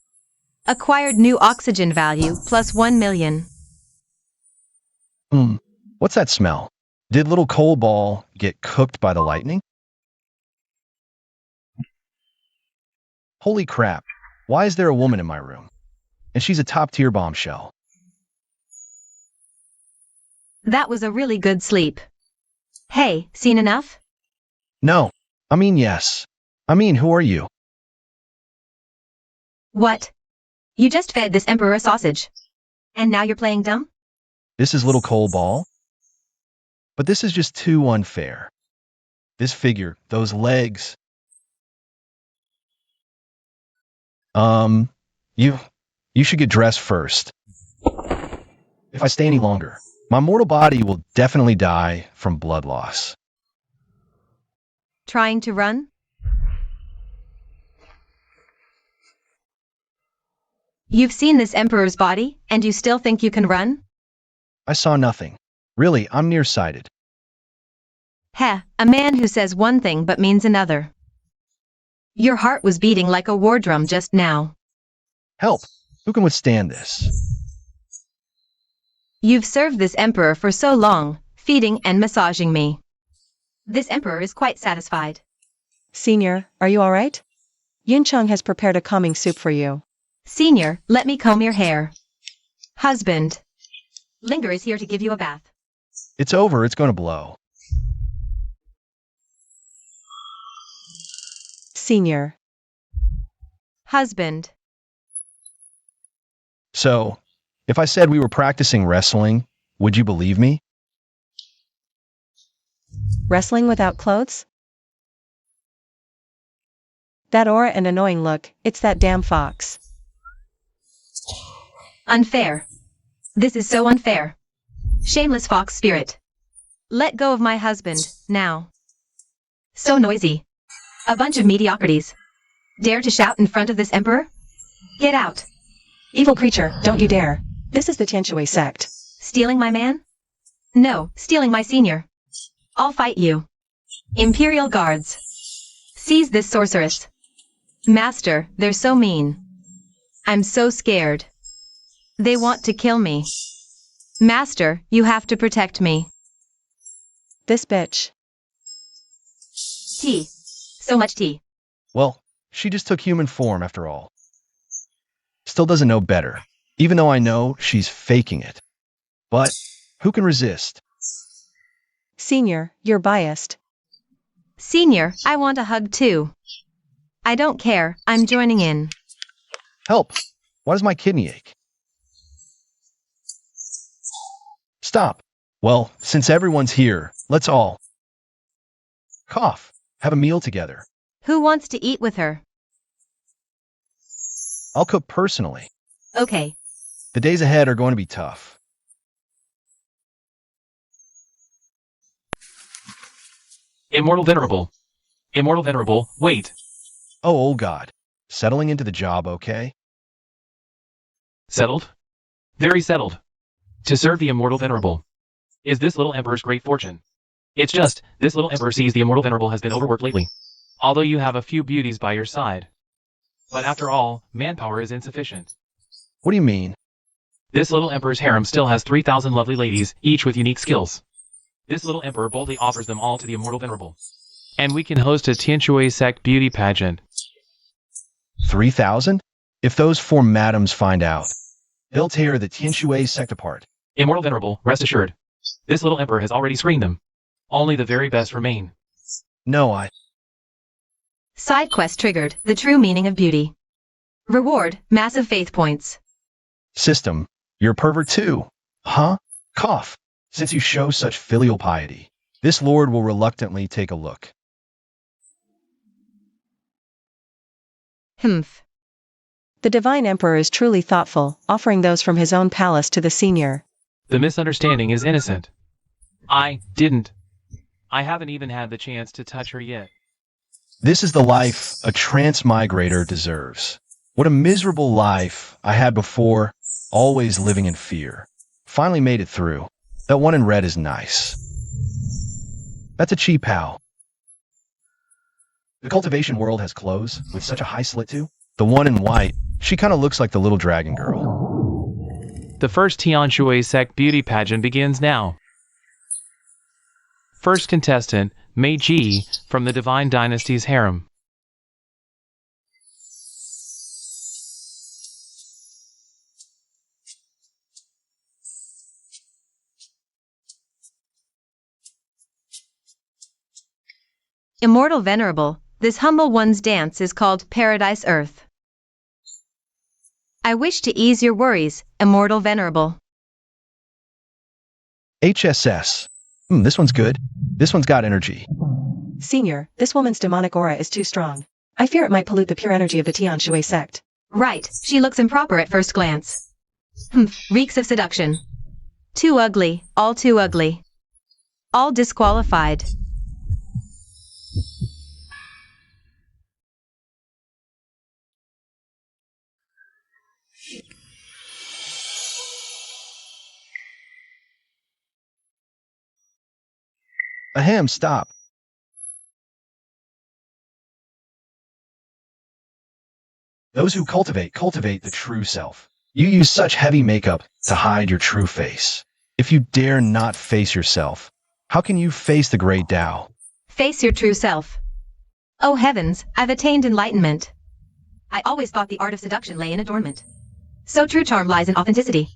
Acquired new oxygen value, plus 1 million. What's that smell? Did little coal ball get cooked by the lightning? Holy crap, why is there a woman in my room? And she's a top-tier bombshell. That was a really good sleep. Hey, seen enough? No, I mean yes. I mean, who are you? What? You just fed this emperor a sausage. And now you're playing dumb? This is little coal ball? But this is just too unfair. This figure, those legs. You should get dressed first. If I stay any longer, my mortal body will definitely die from blood loss. Trying to run? You've seen this emperor's body, and you still think you can run? I saw nothing. Really, I'm nearsighted. Heh, a man who says one thing but means another. Your heart was beating like a war drum just now. Help! Who can withstand this? You've served this emperor for so long, feeding and massaging me. This emperor is quite satisfied. Senior, are you alright? Yunchang has prepared a calming soup for you. Senior, let me comb your hair. Husband. Linger is here to give you a bath. It's over, it's gonna blow. Senior. Husband. So, if I said we were practicing wrestling, would you believe me? Wrestling without clothes? That aura and annoying look, it's that damn fox. Unfair. This is so unfair. Shameless fox spirit. Let go of my husband, now. So noisy. A bunch of mediocrities. Dare to shout in front of this emperor? Get out. Evil creature, don't you dare. This is the Tianshui sect. Stealing my man? No, stealing my senior. I'll fight you. Imperial guards. Seize this sorceress. Master, they're so mean. I'm so scared. They want to kill me. Master, you have to protect me. This bitch. Tea. So much tea. Well, she just took human form after all. Still doesn't know better, even though I know she's faking it. But who can resist? Senior, you're biased. Senior, I want a hug too. I don't care, I'm joining in. Help! Why does my kidney ache? Stop. Well, since everyone's here, let's all cough, have a meal together. Who wants to eat with her? I'll cook personally. Okay. The days ahead are going to be tough. Immortal Venerable. Immortal Venerable, wait. Oh God. Settling into the job, okay? Settled? Very settled. To serve the Immortal Venerable. Is this little emperor's great fortune. It's just, this little emperor sees the Immortal Venerable has been overworked lately. Although you have a few beauties by your side. But after all, manpower is insufficient. What do you mean? This little emperor's harem still has 3,000 lovely ladies, each with unique skills. This little emperor boldly offers them all to the immortal venerable. And we can host a Tianshui sect beauty pageant. 3,000? If those four madams find out, they'll tear the Tianshui sect apart. Immortal venerable, rest assured. This little emperor has already screened them. Only the very best remain. No, Side quest triggered, the true meaning of beauty. Reward, massive faith points. System, you're a pervert too. Huh? Cough. Since you show such filial piety, this lord will reluctantly take a look. Humph. The divine emperor is truly thoughtful, offering those from his own palace to the senior. The misunderstanding is innocent. I haven't even had the chance to touch her yet. This is the life a transmigrator deserves. What a miserable life I had before, always living in fear. Finally made it through. That one in red is nice. That's a cheap pal. The cultivation world has clothes with such a high slit too. The one in white, she kind of looks like the little dragon girl. The first Tianshui sect beauty pageant begins now. First contestant, Mei Ji, from the Divine Dynasty's harem. Immortal venerable, this humble one's dance is called Paradise Earth. I wish to ease your worries, immortal venerable. HSS. This one's good. This one's got energy. Senior, this woman's demonic aura is too strong. I fear it might pollute the pure energy of the Tianshui sect. Right, she looks improper at first glance. Reeks of seduction. Too ugly, all too ugly. All disqualified. Ahem, stop. Those who cultivate the true self. You use such heavy makeup to hide your true face. If you dare not face yourself, how can you face the great Tao? Face your true self. Oh heavens, I've attained enlightenment. I always thought the art of seduction lay in adornment. So true charm lies in authenticity.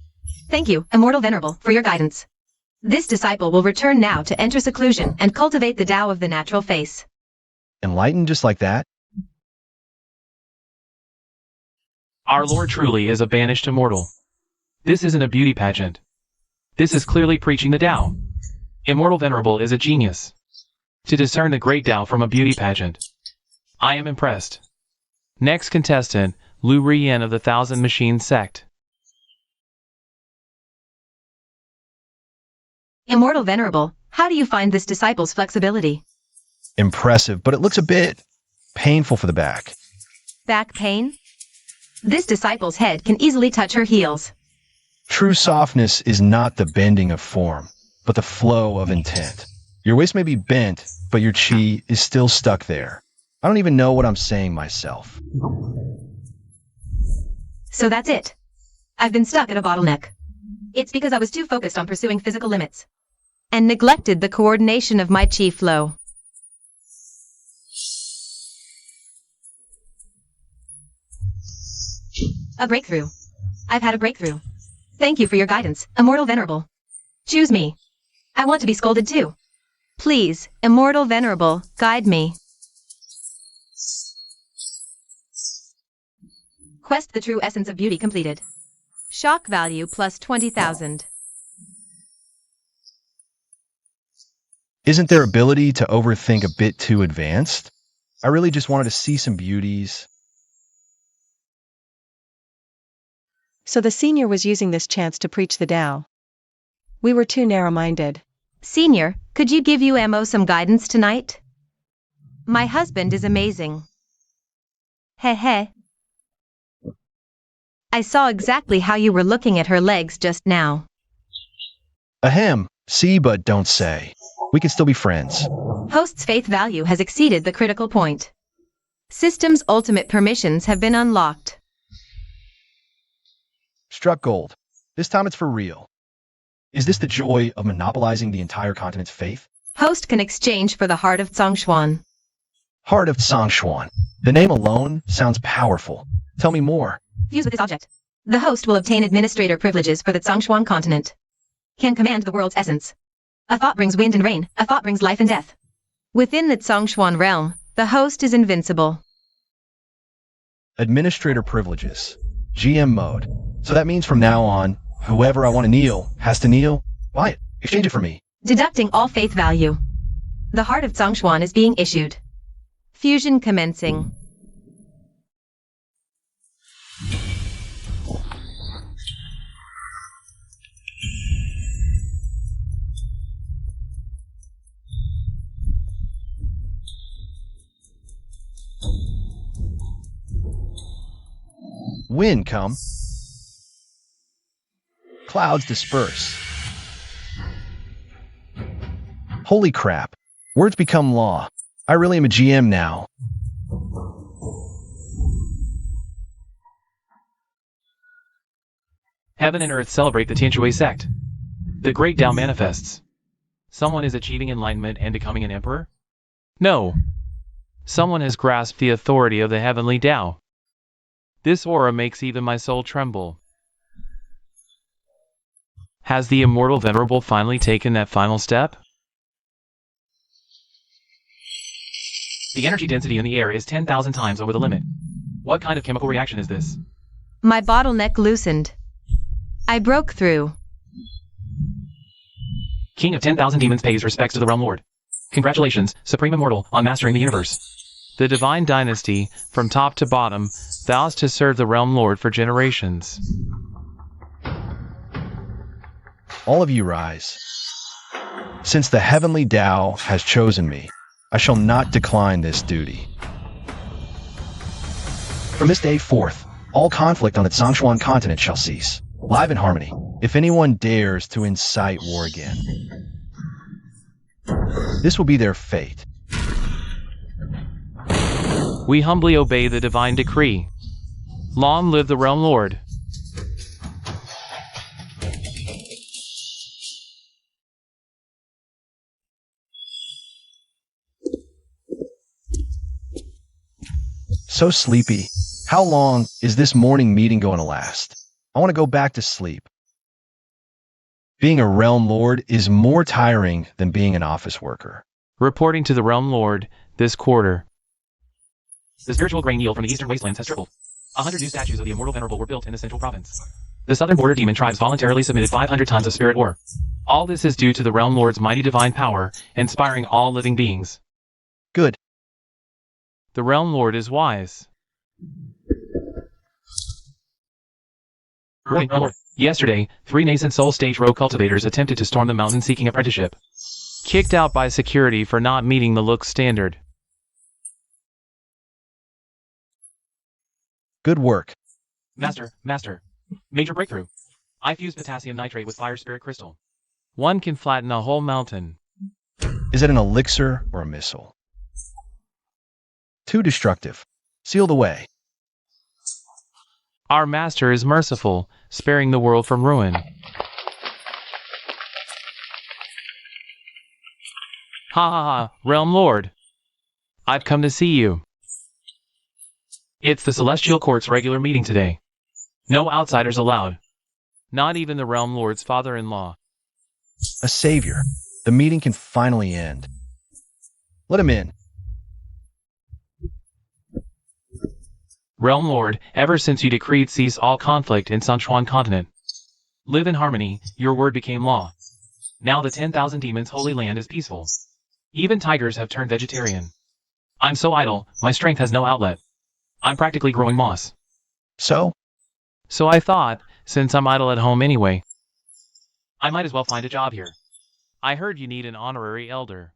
Thank you, immortal venerable, for your guidance. This disciple will return now to enter seclusion and cultivate the Tao of the natural face. Enlightened just like that? Our Lord truly is a banished immortal. This isn't a beauty pageant. This is clearly preaching the Tao. Immortal venerable is a genius. To discern the great Tao from a beauty pageant. I am impressed. Next contestant, Lu Riyan of the Thousand Machine sect. Immortal venerable, how do you find this disciple's flexibility? Impressive, but it looks a bit painful for the back. Back pain? This disciple's head can easily touch her heels. True softness is not the bending of form, but the flow of intent. Your waist may be bent, but your chi is still stuck there. I don't even know what I'm saying myself. So that's it. I've been stuck at a bottleneck. It's because I was too focused on pursuing physical limits and neglected the coordination of my chi flow. A breakthrough. I've had a breakthrough. Thank you for your guidance, immortal venerable. Choose me. I want to be scolded too. Please, immortal venerable, guide me. Quest the true essence of beauty completed. Shock value plus 20,000. Isn't their ability to overthink a bit too advanced? I really just wanted to see some beauties. So the senior was using this chance to preach the Tao. We were too narrow-minded. Senior, could you give UMO some guidance tonight? My husband is amazing. Heh. I saw exactly how you were looking at her legs just now. Ahem, see but don't say. We can still be friends. Host's faith value has exceeded the critical point. System's ultimate permissions have been unlocked. Struck gold. This time it's for real. Is this the joy of monopolizing the entire continent's faith? Host can exchange for the heart of Zhongshuan. Heart of Zhongshuan. The name alone sounds powerful. Tell me more. Fuse with this object. The host will obtain administrator privileges for the Zhongshuan continent. Can command the world's essence. A thought brings wind and rain, a thought brings life and death. Within the Zhongshuan realm, the host is invincible. Administrator privileges. GM mode. So that means from now on, whoever I want to kneel has to kneel? Buy it. Exchange it for me. Deducting all faith value. The heart of Zhongshuan is being issued. Fusion commencing. Wind come. Clouds disperse. Holy crap. Words become law. I really am a GM now. Heaven and earth celebrate the Tianshui sect. The great Tao manifests. Someone is achieving enlightenment and becoming an emperor? No. Someone has grasped the authority of the heavenly Tao. This aura makes even my soul tremble. Has the immortal venerable finally taken that final step? The energy density in the air is 10,000 times over the limit. What kind of chemical reaction is this? My bottleneck loosened. I broke through. King of 10,000 demons pays respects to the Realm Lord. Congratulations, Supreme Immortal, on mastering the universe. The Divine Dynasty, from top to bottom, vows to serve the Realm Lord for generations. All of you rise. Since the heavenly Tao has chosen me, I shall not decline this duty. From this day forth, all conflict on the Zhongshuan continent shall cease. Live in harmony. If anyone dares to incite war again, this will be their fate. We humbly obey the divine decree. Long live the Realm Lord. So sleepy. How long is this morning meeting going to last? I want to go back to sleep. Being a Realm Lord is more tiring than being an office worker. Reporting to the Realm Lord, this quarter. The spiritual grain yield from the eastern wastelands has tripled. 100 new statues of the immortal venerable were built in the central province. The southern border demon tribes voluntarily submitted 500 tons of spirit ore. All this is due to the Realm Lord's mighty divine power, inspiring all living beings. Good. The Realm Lord is wise. Yesterday, 3 nascent soul stage rogue cultivators attempted to storm the mountain seeking apprenticeship. Kicked out by security for not meeting the look standard. Good work. Master. Major breakthrough. I fused potassium nitrate with fire spirit crystal. One can flatten a whole mountain. Is it an elixir or a missile? Too destructive. Seal the way. Our master is merciful, sparing the world from ruin. Ha ha ha, Realm Lord. I've come to see you. It's the Celestial Court's regular meeting today. No outsiders allowed. Not even the Realm Lord's father-in-law. A savior. The meeting can finally end. Let him in. Realm Lord, ever since you decreed cease all conflict in Zhongshuan continent. Live in harmony, your word became law. Now the 10,000 demons' holy land is peaceful. Even tigers have turned vegetarian. I'm so idle, my strength has no outlet. I'm practically growing moss. So I thought, since I'm idle at home anyway, I might as well find a job here. I heard you need an honorary elder.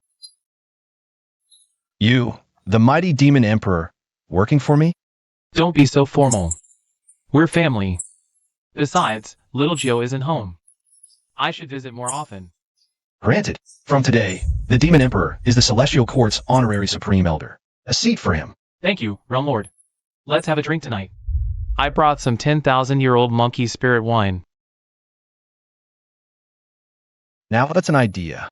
you, the mighty demon emperor, working for me? Don't be so formal. We're family. Besides, little Gio isn't home. I should visit more often. Granted. From today, the demon emperor is the Celestial Court's honorary supreme elder. A seat for him. Thank you, Realm Lord. Let's have a drink tonight. I brought some 10,000-year-old monkey spirit wine. Now that's an idea.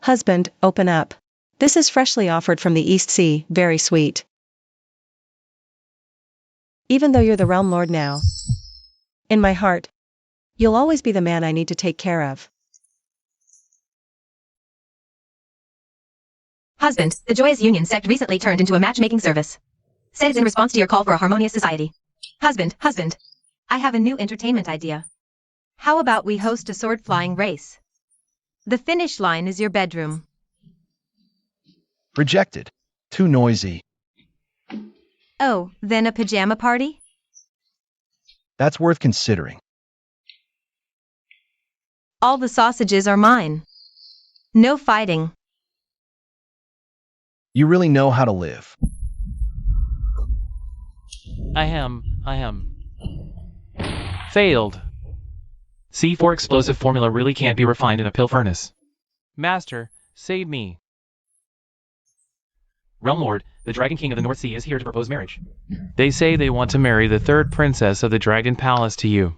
Husband, open up. This is freshly offered from the East Sea, very sweet. Even though you're the Realm Lord now, in my heart, you'll always be the man I need to take care of. Husband, the Joyous Union sect recently turned into a matchmaking service. Says in response to your call for a harmonious society. Husband, I have a new entertainment idea. How about we host a sword-flying race? The finish line is your bedroom. Rejected. Too noisy. Oh, then a pajama party? That's worth considering. All the sausages are mine. No fighting. You really know how to live. I am. Failed. C4 explosive formula really can't be refined in a pill furnace. Master, save me. Realm Lord, the Dragon King of the North Sea is here to propose marriage. They say they want to marry the third princess of the Dragon Palace to you.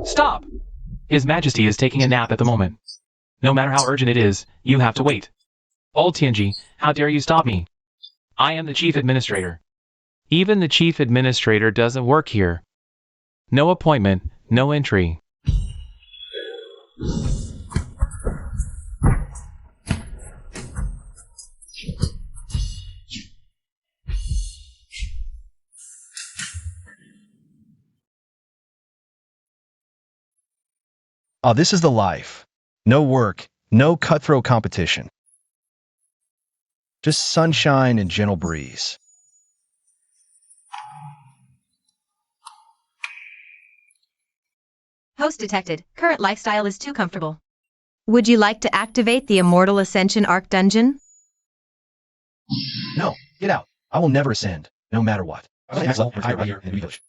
Stop! His Majesty is taking a nap at the moment. No matter how urgent it is, you have to wait. Old Tianji, how dare you stop me? I am the Chief Administrator. Even the Chief Administrator doesn't work here. No appointment, no entry. Oh, this is the life. No work, no cutthroat competition. Just sunshine and gentle breeze. Host detected. Current lifestyle is too comfortable. Would you like to activate the Immortal Ascension Arc dungeon? No, get out. I will never ascend, no matter what. I will right here in the village.